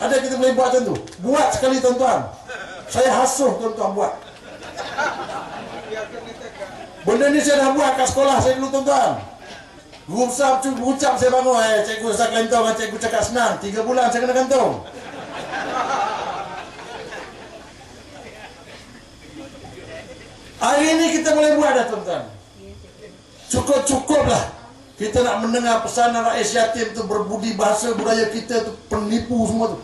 Ada kita boleh buat macam tu? Buat sekali, tuan-tuan. Saya hasuh, tuan-tuan, buat. Benda ni saya dah buat kat sekolah saya dulu, tuan-tuan. Guru besar berucap, saya bangun, cikgu saya kelentong, cikgu cakap senang, 3 bulan saya kena kantong. Hari ini kita boleh buat dah, tuan-tuan. Cukup-cukuplah kita nak mendengar pesanan rakyat yatim tu berbudi bahasa budaya kita tu penipu semua tu.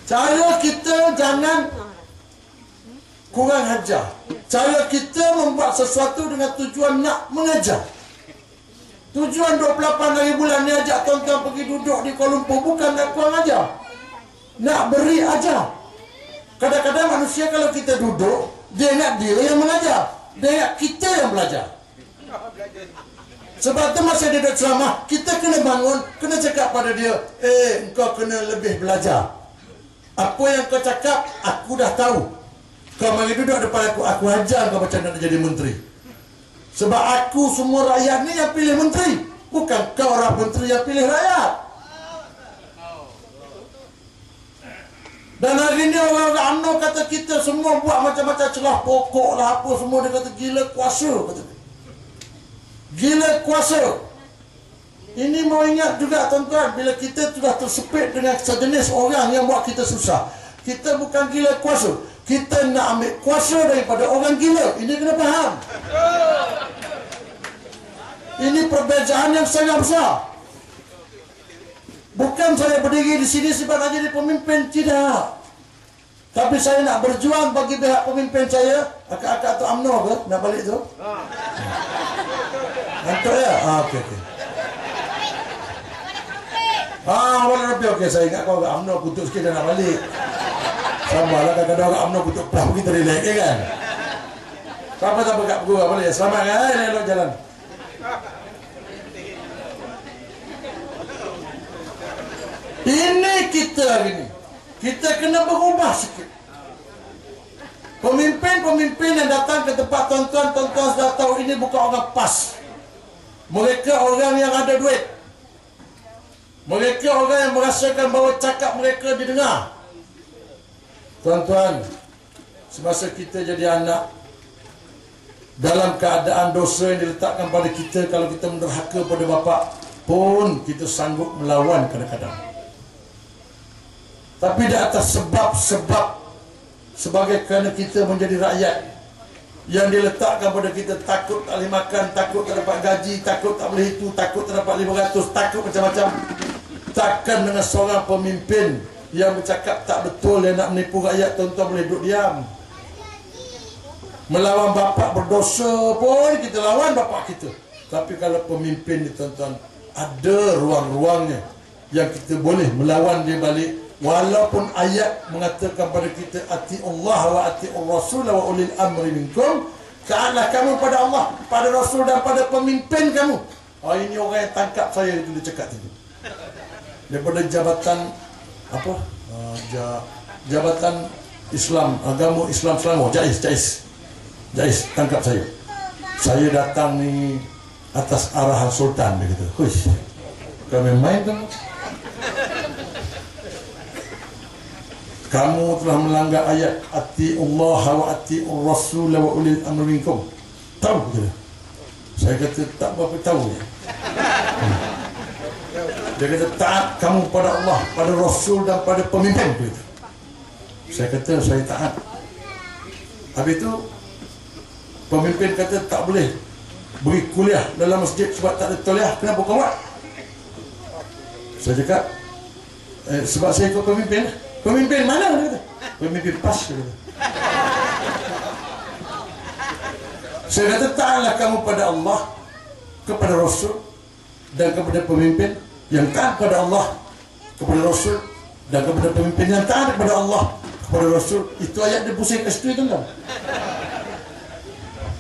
Cara kita jangan kurang ajar. Cara kita membuat sesuatu dengan tujuan nak mengajar. Tujuan 28 hari bulan ni ajak tuan-tuan pergi duduk di Kuala Lumpur bukan nak kurang ajar, nak beri ajar. Kadang-kadang manusia kalau kita duduk, dia ingat dia yang mengajar, dia ingat kita yang belajar. Sebab tu masa dia duduk ceramah, kita kena bangun, kena cakap pada dia, engkau kena lebih belajar. Apa yang kau cakap, aku dah tahu. Kau mari duduk depan aku ajar kau macam nak jadi menteri. Sebab aku semua rakyat ni yang pilih menteri, bukan kau orang menteri yang pilih rakyat. Dan hari ni orang-orang UMNO kata kita semua buat macam-macam celah pokok lah apa semua. Dia kata gila kuasa, kata dia. Gila kuasa. Ini mau ingat juga, tuan-tuan, bila kita sudah tersepit dengan sejenis orang yang buat kita susah, kita bukan gila kuasa, kita nak ambil kuasa daripada orang gila. Ini kena faham. Ini perbezaan yang sangat besar. Bukan saya berdiri di sini sebab nak jadi pemimpin, tidak. Tapi saya nak berjuang bagi pihak pemimpin saya. Akak-akak tu UMNO ke? Nak balik tu? Ngantuk ya? Okey. Boleh lebih. Okey, saya ingat kau agak UMNO kutuk sikit dan nak balik. Sabarlah, kadang-kadang agak UMNO kutuk pelah kita relax, kan? Siapa tak berkat gua boleh? Selamat kan? Elok jalan. Ini kita hari ini. Kita kena berubah sikit. Pemimpin-pemimpin yang datang ke tempat tuan-tuan, tuan-tuan sudah tahu ini bukan orang pas. Mereka orang yang ada duit. Mereka orang yang merasakan bahawa cakap mereka didengar. Tuan-tuan, semasa kita jadi anak, dalam keadaan dosa yang diletakkan pada kita, kalau kita menderhaka pada bapa pun kita sanggup melawan kadang-kadang. Tapi di atas sebab-sebab sebagai kerana kita menjadi rakyat yang diletakkan pada kita, takut tak boleh makan, takut tak dapat gaji, takut tak boleh itu, takut tak dapat 500, takut macam-macam. Takkan dengan seorang pemimpin yang bercakap tak betul, yang nak menipu rakyat, tuan-tuan boleh duduk diam. Melawan bapa berdosa pun kita lawan bapa kita. Tapi kalau pemimpin ni, tuan-tuan, ada ruang-ruangnya yang kita boleh melawan dia balik. Walaupun ayat mengatakan pada kita ati Allah wa ati Rasul wa ulil amri minkum, taatlah kamu pada Allah, pada Rasul dan pada pemimpin kamu. Ini orang yang tangkap saya itu dia cakap itu. Daripada jabatan apa? Jabatan Islam, agama Islam Selangor, Jais tangkap saya. Saya datang ni atas arahan Sultan, dia kata. Huish, kami main kan? Kamu telah melanggar ayat ati Allah wa ati Rasul wa ulil amri minkum. Tahu ke? Saya kata tak berapa tahu. Dia kata taat kamu pada Allah, pada Rasul dan pada pemimpin. Kata. Saya kata saya taat. Habis itu Pemimpin kata tak boleh beri kuliah dalam masjid sebab tak ada tauliah. Kenapa kau buat? Saya cakap, sebab saya ikut pemimpin. Pemimpin mana? Dia kata. Pemimpin PAS. Dia kata. Saya kata, taatlah kamu pada Allah, kepada Rasul, dan kepada pemimpin yang taat kepada Allah, kepada Rasul, dan kepada pemimpin yang taat kepada Allah, kepada Rasul. Itu ayat dia pusing ke situ, tuan-tuan.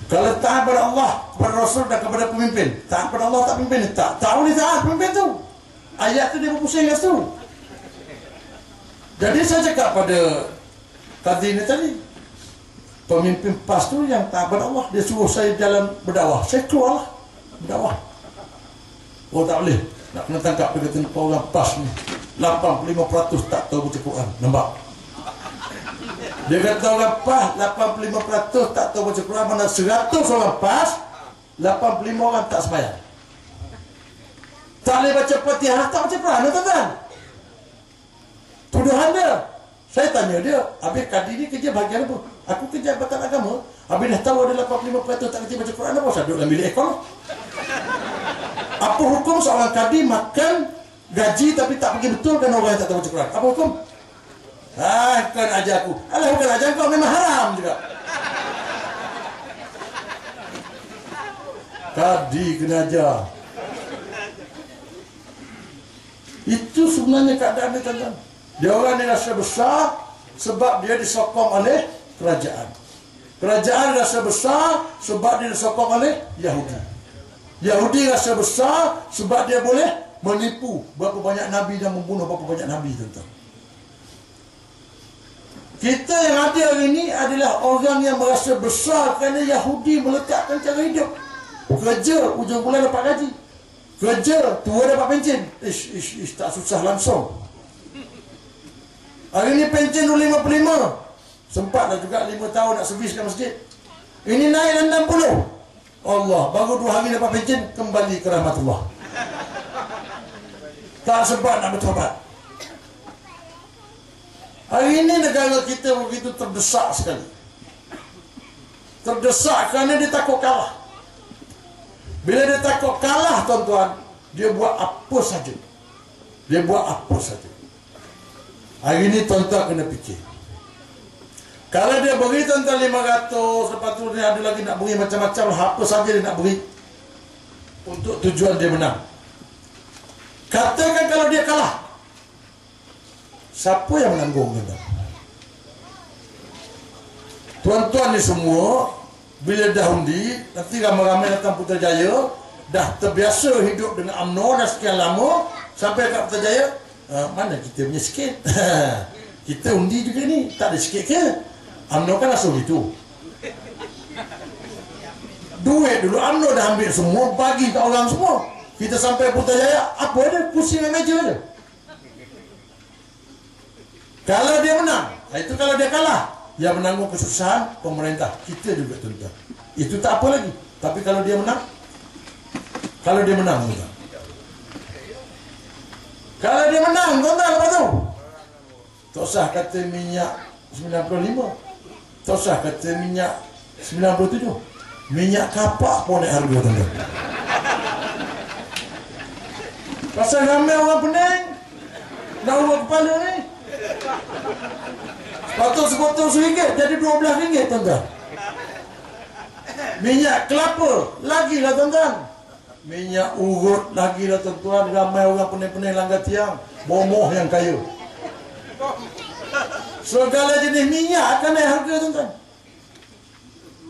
Kalau taat kepada Allah, kepada Rasul, dan kepada pemimpin, taat kepada Allah, tak pemimpin, tak boleh taat pemimpin tu. Ayat tu dia berpusing ke situ. Jadi saya cakap pada tadi ni tadi, pemimpin PAS tu yang taat kepada Allah, dia suruh saya jalan berdakwah, saya keluarlah berdakwah. Oh tak boleh, nak kena tangkap. Dia kata orang PAS ni 85% tak tahu baca Quran. Nampak? Dia kata orang PAS 85% tak tahu baca Quran. Mana 100 orang PAS, 85 orang tak sembahyang. Tak boleh baca Fatihah, tak baca Quran, tuan-tuan. Tuduhan dia. Saya tanya dia, habis Kadi ni kerja bahagian apa? Aku kerja Jabatan Agama. Habis dah tahu ada 85% tak kerja baca Quran, apa usah duduk dalam bilik ekor? Apa hukum seorang Kadi makan gaji tapi tak pergi betul kan orang yang tak tahu baca Quran? Apa hukum? Kan ajar aku. Alah, bukan ajar kau, memang haram juga. Kadi kena ajar. Itu sebenarnya keadaan dia, tuan-tuan. Dia orang ni rasa besar sebab dia disokong oleh kerajaan. Kerajaan rasa besar sebab dia disokong oleh Yahudi. Yahudi rasa besar sebab dia boleh menipu berapa banyak nabi dan membunuh berapa banyak nabi, tuan-tuan. Kita yang ada hari ini adalah orang yang merasa besar kerana Yahudi meletakkan cara hidup. Kerja ujung bulan dapat gaji. Kerja tua dapat pencen. Ish tak susah langsung. Hari ini pencen dulu 55. Sempat dah juga 5 tahun nak serviskan masjid. Ini naik 60. Allah, baru 2 hari dapat pencen, kembali ke rahmatullah. Tak sempat nak bertobat. Hari ini negara kita begitu terdesak sekali. Terdesak kerana dia takut kalah. Bila dia takut kalah, tuan-tuan, dia buat apa saja. Dia buat apa saja. Hari ini tuan-tuan kena fikir. Kalau dia beri tuan-tuan 500, lepas tu dia ada lagi nak beri macam-macam, apa saja dia nak beri untuk tujuan dia menang. Katakan kalau dia kalah, siapa yang menanggung kita? Tuan-tuan ni semua, bila dah undi, nanti ramai-ramai datang Putrajaya, dah terbiasa hidup dengan UMNO dah sekian lama, sampai kat Putrajaya, mana kita punya sikit? Kita undi juga ni, tak ada sikit ke? UMNO kan asal gitu. Duit dulu UMNO dah ambil semua, bagi ke orang semua. Kita sampai Putrajaya, apa ada? Pusing meja ada. Kalau dia menang, itu kalau dia kalah, yang menanggung kesusahan pemerintah. Kita juga, tuan-tuan. Itu tak apa lagi. Tapi kalau dia menang, tuan-tuan. Kalau dia menang, tuan-tuan, lepas tu tak usah kata minyak 95, tak usah kata minyak 97, minyak kapak pun naik harga, tuan-tuan. Pasal ramai orang pening nak urut kepala ni. Sepatut sebotol RM1 jadi RM12, tuan-tuan. Minyak kelapa lagilah, tuan-tuan. Minyak urut lagilah, tuan-tuan. Ramai orang pening-pening langgar tiang, bomoh yang kaya. Segala jenis minyak akan naik harga, tuan-tuan.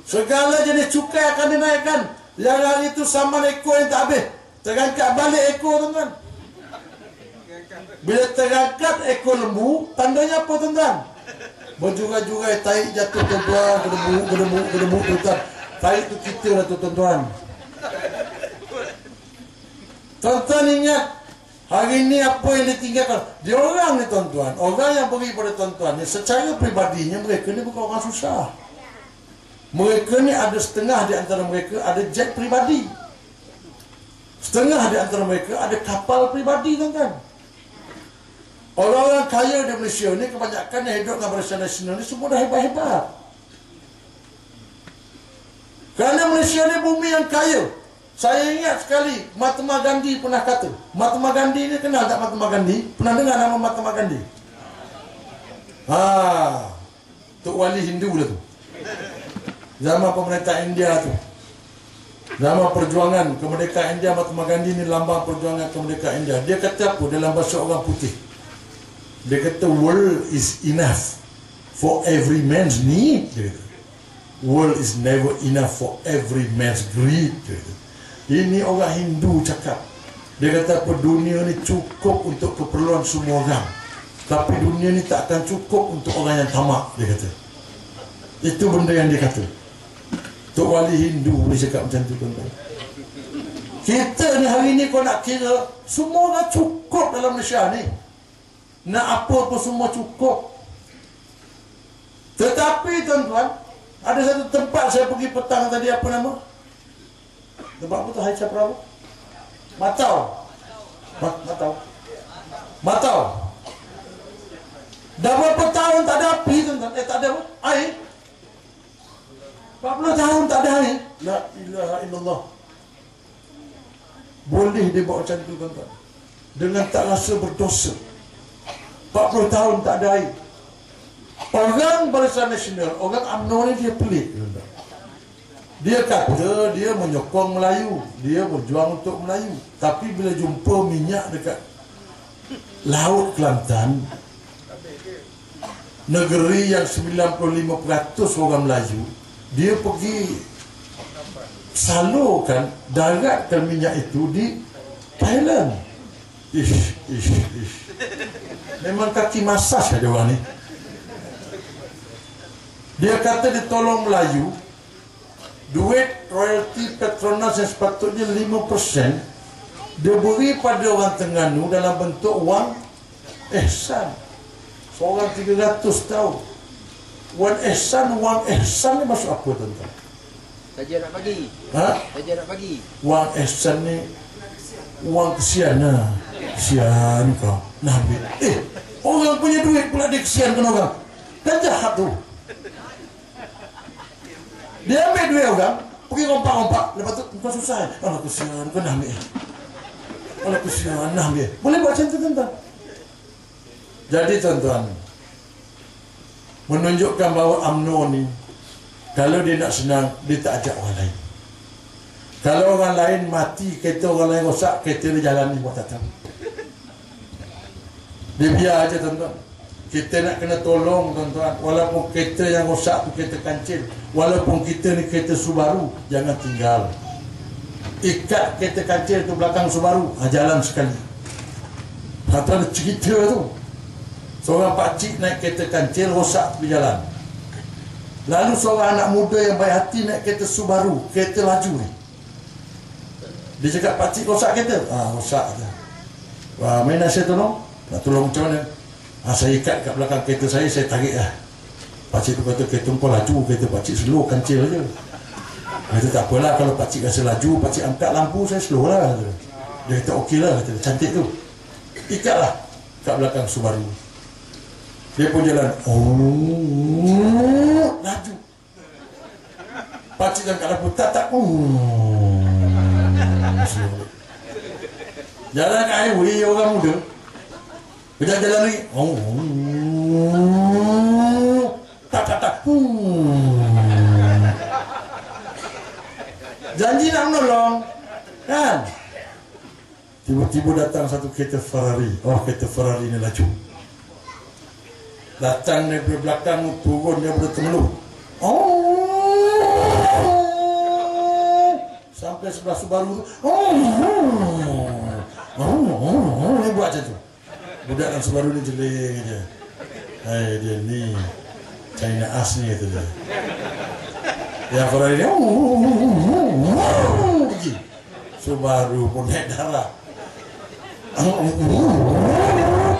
Segala jenis cukai akan dinaikkan. Yang hari itu sama ekor yang tak habis, terangkat balik ekor, tuan-tuan. Bila terangkat ekor lembu, tandanya apa, tuan-tuan? Berjurai-jurai, tarik jatuh, tuan-tuan. Gedebuk, tuan-tuan. Tarik tu kita lah, tuan-tuan. Tuan-tuan ingat, hari ini apa yang ditinggalkan? Dia orang ni, tuan-tuan. Orang yang beri pada tuan-tuan ni, secara pribadinya mereka ni bukan orang susah. Mereka ni ada setengah di antara mereka ada jet pribadi. Setengah di antara mereka ada kapal pribadi, tuan-tuan. Orang-orang kaya di Malaysia ni kebanyakan yang hidup dengan Barisan Nasional ni semua dah hebat-hebat. Kerana Malaysia ni bumi yang kaya. Saya ingat sekali Mahatma Gandhi pernah kata. Mahatma Gandhi ni kenal tak Mahatma Gandhi? Pernah dengar nama Mahatma Gandhi? Tok Wali Hindu dah tu. Zaman pemerintah India tu. Zaman perjuangan kemerdekaan India, Mahatma Gandhi ni lambang perjuangan kemerdekaan India. Dia kata apa dalam bahasa orang putih? Dia kata world is enough for every man's need. Dia kata world is never enough for every man's greed. Dia kata. Ini orang Hindu cakap. Dia kata apa, dunia ni cukup untuk keperluan semua orang, tapi dunia ni tak akan cukup untuk orang yang tamak. Dia kata itu benda yang dia kata. Tok Wali Hindu boleh cakap macam tu, tuan-tuan. Kita ni hari ni kau nak kira semua orang cukup dalam Malaysia ni. Nak apa pun semua cukup. Tetapi tuan-tuan, ada satu tempat saya pergi petang tadi, apa nama? Tempat apa tu? Hai siapa apa? Matau. Matau. Dah berapa tahun tak ada api, tuan-tuan? Tak ada apa? Air. 40 tahun tak ada air. La ilaha illallah. Boleh dia buat macam tu, tuan-tuan, dengan tak rasa berdosa. 40 tahun tak ada air. Orang Barisan Nasional, orang UMNO ni dia pelik, tuan-tuan. Dia kata dia menyokong Melayu, dia berjuang untuk Melayu, tapi bila jumpa minyak dekat Laut Kelantan, negeri yang 95% orang Melayu, dia pergi salurkan, daratkan minyak itu di Thailand. Ish. Memang kaki masas ada orang ni. Dia kata dia tolong Melayu. Duit royalty Petronas yang sepatutnya 5%, dia beri pada orang Terengganu dalam bentuk wang ihsan. Seorang 300 tahun. Wang ihsan ni maksud apa, tuan-tuan? Saja nak bagi. Saja nak bagi. Wang ihsan ni wang kesian lah. Kesian kau nak ambil. Orang punya duit pula dia kesiankan orang. Kan jahat tu. Dia ambil duit orang, pergi rompak-rompak. Lepas tu kau susah. Allah kesian, kau nak ambil. Allah kesian, nak ambil. Boleh buat macam tu, tuan-tuan. Jadi tuan-tuan, menunjukkan bahawa UMNO ni, kalau dia nak senang, dia tak ajak orang lain. Kalau orang lain mati, kereta orang lain rosak, kereta dia jalan ni buat tak tahu. Dia biar aja, tuan-tuan. Kita nak kena tolong, tuan-tuan. Walaupun kereta yang rosak tu kereta kancil, walaupun kita ni kereta Subaru, jangan tinggal. Ikat kereta kancil tu belakang Subaru, jalan sekali. Atau ada cerita tu, seorang pakcik naik kereta kancil, rosak di jalan. Lalu seorang anak muda yang baik hati naik kereta Subaru, kereta laju ni. Dia cakap, pakcik rosak kereta? Rosak. Wah, main nasihat tolong. Nak tolong macam mana? Saya ikat kat belakang kereta saya tarik lah. Pakcik tu kata, kereta kau laju, kereta pakcik slow, kancil aja. Dia kata, tak apalah, kalau pakcik rasa laju, pakcik angkat lampu, saya slow lah. Dia kata, okey lah, kata, cantik tu. Ikatlah kat belakang Subaru. Dia pun jalan, laju. Pakcik angkat lampu, tak, jalan kat highway, orang muda. Kejap jalan lagi, tak. Janji nak menolong, kan? Tiba-tiba datang satu kereta Ferrari. Kereta Ferrari ni laju. Datang dari belakang, turun dia boleh temeluk. Sampai sebelah Subaru tu. Dia buat macam tu. Budak dalam Subaru ni jeling je. Dia ni China as ni, kata dia. Yang Ferrari ni pergi. Subaru pun naik darah.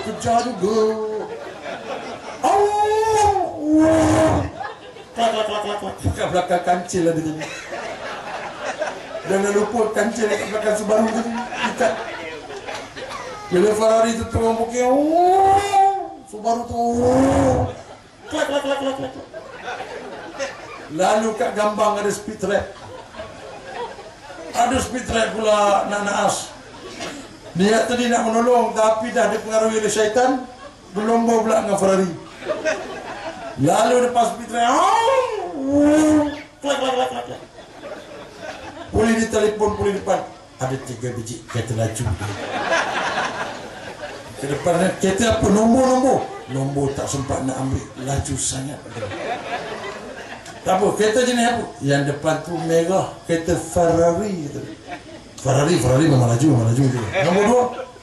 Kejar juga. Klak. Kat belakang kancil ada jadi. Jangan lupa kancil kat belakang Subaru tadi. Ikat. Bila Ferrari tu turun bukit, Subaru tu klak. Lalu kat Gambang ada speed trap. Ada speed track pula nak naas. Dia tadi nak menolong tapi dah dipengaruhi oleh syaitan, berlomba pula dengan Ferrari. Lalu lepas speed track, klak. Boleh ditelepon, boleh depan. Ada 3 biji kereta laju. Ke depan kereta apa? Nombor tak sempat nak ambil, laju sangat. Tak apa, kereta jenis apa? Yang depan tu merah, kereta Ferrari. Ferrari memang laju je.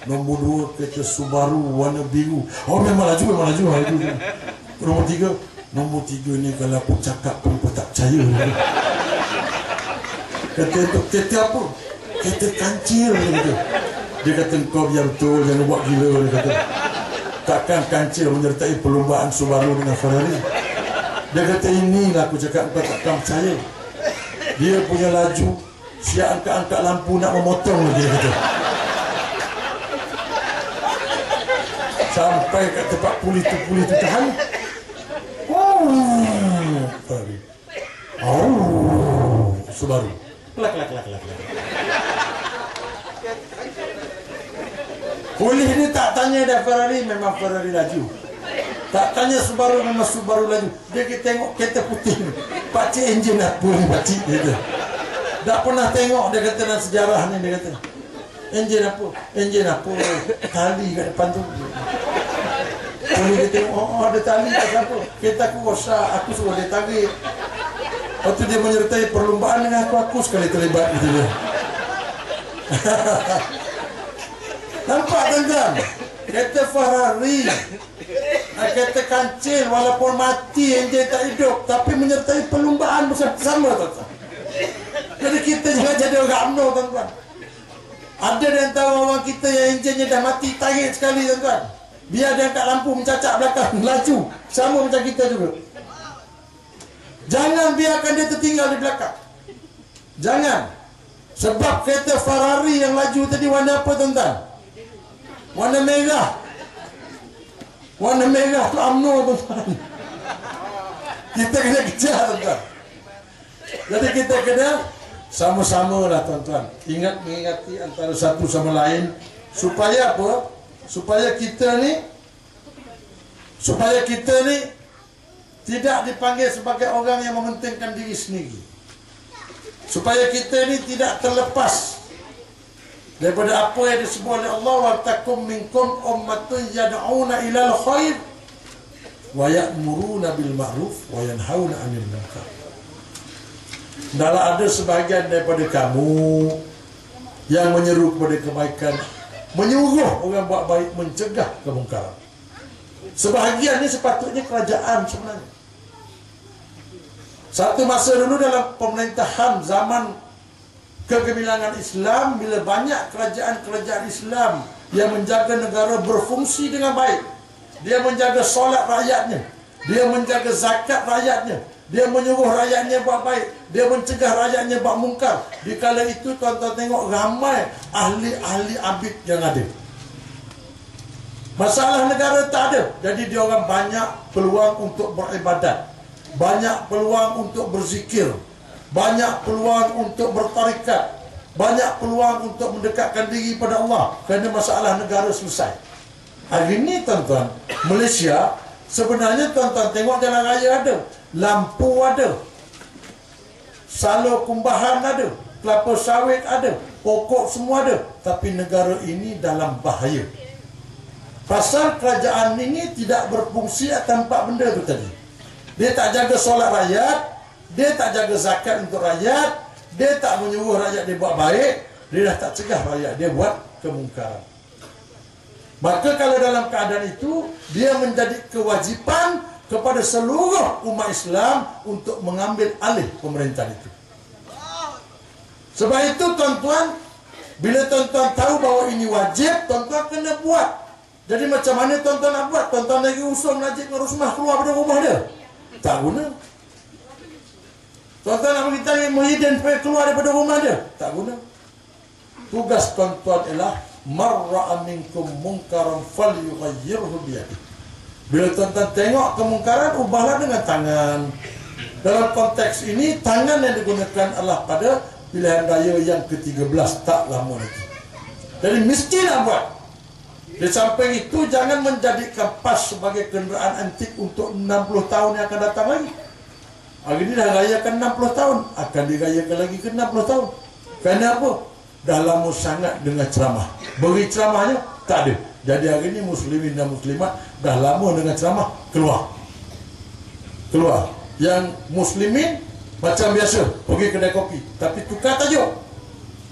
Nombor 2 kereta Subaru warna biru. Oh memang laju je. Nombor 3 ni kalau aku cakap pun kau tak percaya. Kata tu, kereta apa? Kereta kancil dia. Dia kata kau biar betul, jangan buat gila dia kata. Takkan kancil menyertai perlombaan Subaru dengan Ferrari. Dia kata inilah aku cakap kau takkan percaya. Dia punya laju, siap angkat-angkat lampu nak memotong dia kata. Sampai kat tempat puli tu tahan. Ferrari. Subaru. Klak. Polis ni tak tanya dah Ferrari, memang Ferrari laju. Tak tanya Subaru, memang Subaru laju. Dia tengok kereta putih ni, pakcik enjin apa ni pakcik, dia kata. Tak pernah tengok, dia kata dalam sejarah ni, dia kata enjin apa, tali kat depan tu. Polis dia tengok, ada tali kat siapa, kereta aku rosak, aku suruh dia tarik. Lepas tu dia menyertai perlombaan dengan aku sekali terlibat gitu dia. Nampak tuan-tuan? Kereta Ferrari, kereta kancil walaupun mati, enjin tak hidup, tapi menyertai perlombaan bersama tuan-tuan. Jadi kita jangan jadi orang UMNO tuan-tuan. Ada di antara orang kita yang enjinnya dah mati, tarik sekali tuan-tuan. Biar dia angkat lampu mencacak belakang, laju. Sama macam kita juga. Jangan biarkan dia tertinggal di belakang. Jangan. Sebab kereta Ferrari yang laju tadi warna apa tuan-tuan? Warna merah. Warna merah tu UMNO tuan-tuan. Kita kena kejar tuan-tuan. Jadi kita kena sama-sama lah tuan-tuan. Mengingati antara satu sama lain. Supaya apa? Supaya kita ni tidak dipanggil sebagai orang yang mementingkan diri sendiri. Supaya kita ni tidak terlepas daripada apa yang disebut oleh Allah, wa takum minkum ummatun yad'una ilal khair wa ya'muruna bil ma'ruf wa yanhauna 'anil munkar. Hendaklah ada sebahagian daripada kamu yang menyeru kepada kebaikan, menyuruh orang buat baik, mencegah kemungkaran. Sebahagian ni sepatutnya kerajaan sebenarnya. Satu masa dulu dalam pemerintahan zaman kegemilangan Islam, bila banyak kerajaan-kerajaan Islam yang menjaga negara berfungsi dengan baik, dia menjaga solat rakyatnya, dia menjaga zakat rakyatnya, dia menyuruh rakyatnya buat baik, dia mencegah rakyatnya buat mungkar. Di kala itu tuan-tuan tengok ramai ahli-ahli abid yang ada. Masalah negara tak ada. Jadi dia orang banyak peluang untuk beribadat, banyak peluang untuk berzikir, banyak peluang untuk bertarikat, banyak peluang untuk mendekatkan diri pada Allah, kerana masalah negara selesai. Hari ini tuan-tuan, Malaysia sebenarnya tuan-tuan tengok jalan raya ada, lampu ada, salur kumbahan ada, kelapa sawit ada, pokok semua ada, tapi negara ini dalam bahaya. Pasal kerajaan ini tidak berfungsi atas 4 benda tu tadi. Dia tak jaga solat rakyat, dia tak jaga zakat untuk rakyat, dia tak menyuruh rakyat dia buat baik, dia dah tak cegah rakyat dia buat kemungkaran. Maka kalau dalam keadaan itu, dia menjadi kewajipan kepada seluruh umat Islam untuk mengambil alih pemerintahan itu. Sebab itu tuan-tuan, bila tuan-tuan tahu bahawa ini wajib, tuan-tuan kena buat. Jadi macam mana tuan-tuan nak buat? Tuan-tuan lagi usul Najib dengan Rosmah keluar pada rumah dia, tak guna. Tuan-tuan nak beritahu Muhyiddin supaya keluar daripada rumah dia, tak guna. Tugas tuan-tuan ialah marra'a minkum munkaran falyughayyirhu biyadihi. Bila tuan-tuan tengok kemungkaran, ubahlah dengan tangan. Dalam konteks ini, tangan yang digunakan adalah pada pilihan raya yang ke-13 tak lama lagi. Jadi mestilah buat. Di samping itu jangan menjadikan PAS sebagai kenderaan antik untuk 60 tahun yang akan datang lagi. Hari ini dah rayakan 60 tahun, akan dirayakan lagi ke 60 tahun. Kerana apa? Dah lama sangat dengan ceramah. Beri ceramahnya tak ada. Jadi hari ini muslimin dan muslimat dah lama dengan ceramah, keluar. Yang muslimin macam biasa pergi kedai kopi, tapi tukar tajuk.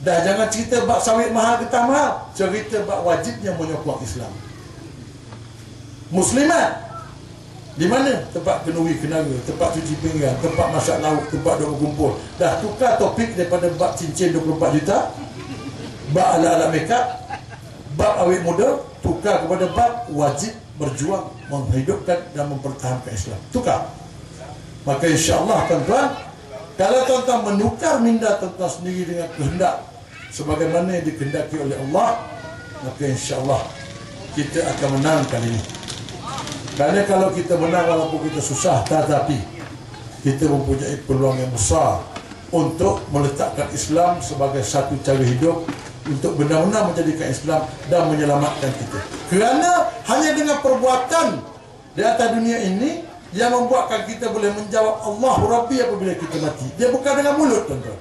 Dah jangan cerita bab sawit mahal ke tak mahal, cerita bab wajibnya menyokong Islam. Muslimat di mana? Tempat kenuri kenara, tempat cuci pinggan, tempat masak lauk, tempat duk berkumpul. Dah tukar topik daripada bab cincin 24 juta, bab alat-alat makeup, bab awet muda, tukar kepada bab wajib berjuang menghidupkan dan mempertahankan Islam. Tukar. Maka insya-Allah tuan-tuan, kalau tuan-tuan menukar minda tuan-tuan sendiri dengan kehendak sebagaimana yang dikehendaki oleh Allah, maka insya-Allah kita akan menang kali ini. Kerana kalau kita menang walaupun kita susah, tetapi kita mempunyai peluang yang besar untuk meletakkan Islam sebagai satu cara hidup, untuk benar-benar menjadikan Islam dan menyelamatkan kita. Kerana hanya dengan perbuatan di atas dunia ini yang membuatkan kita boleh menjawab Allahu Rabbi apabila kita mati. Dia bukan dengan mulut, tuan-tuan.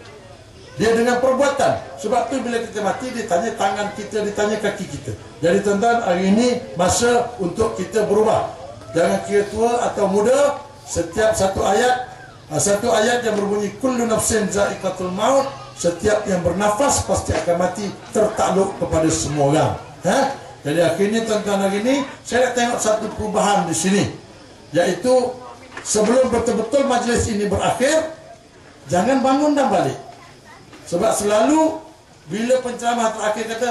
Dia dengan perbuatan. Sebab tu bila kita mati, ditanya tangan kita, ditanya kaki kita. Jadi tuan-tuan, hari ini masa untuk kita berubah. Jangan kira tua atau muda. Setiap satu ayat yang berbunyi kullu nafsin za'iqatul maut, setiap yang bernafas pasti akan mati, tertakluk kepada semua orang. Jadi akhirnya tuan-tuan, hari ini saya nak tengok satu perubahan di sini, iaitu sebelum betul-betul majlis ini berakhir, jangan bangun dan balik. Sebab selalu bila penceramah terakhir kata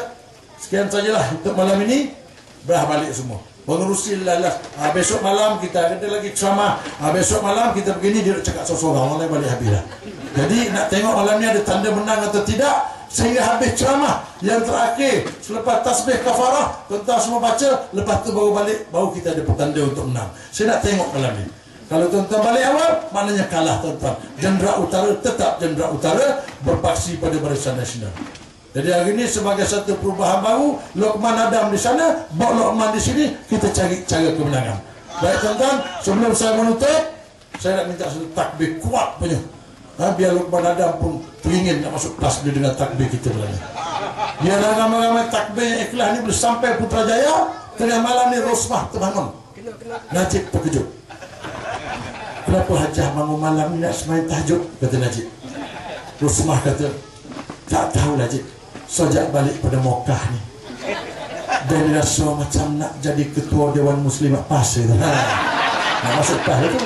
sekian sajalah untuk malam ini, berah balik semua mengurusi lalas. Besok malam kita ada lagi ceramah, besok malam kita begini, dia cakap seorang-seorang, orang lain balik habis dah. Jadi nak tengok malam ni ada tanda menang atau tidak, sehingga habis ceramah yang terakhir selepas tasbih kafarah, tuan-tuan semua baca, lepas tu baru balik, baru kita ada petanda untuk menang. Saya nak tengok malam ni. Kalau tuan-tuan balik awal, maknanya kalah tuan-tuan. Jendera Utara tetap Jendera Utara, berpaksi pada Barisan Nasional. Jadi hari ini sebagai satu perubahan baru, Luqman Adam di sana, Bok Luqman di sini, kita cari cara kemenangan. Baik tuan-tuan, sebelum saya menutup, saya nak minta satu takbir kuat punya. Biar Luqman Adam pun teringin nak masuk kelas dia dengan takbir kita berani. Biar ramai-ramai takbir yang ikhlas ni boleh sampai Putrajaya. Tengah malam ni Rosmah terbangun, Najib terkejut. Kenapa Hajah bangun malam ni nak semain tahajud? Kata Najib. Rosmah kata, tak tahu Najib, sejak balik pada Mekah ni dan rasa macam nak jadi ketua Dewan Muslimat Pasir. Nak masuk PAS tu,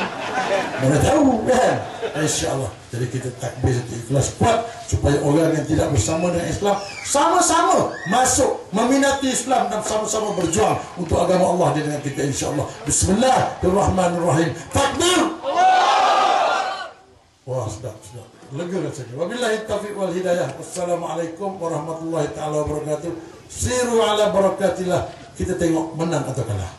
mana tahu kan? InsyaAllah. Jadi kita takbir satu ikhlas kuat supaya orang yang tidak bersama dengan Islam sama-sama masuk meminati Islam dan sama-sama berjuang untuk agama Allah dengan kita insyaAllah. Bismillahirrahmanirrahim. Takbir. Wah, sedap. Lega rasanya. Wabillahi taufiq wal hidayah. Wassalamualaikum warahmatullahi taala wabarakatuh. Siru ala barakatillah. Kita tengok menang atau kalah.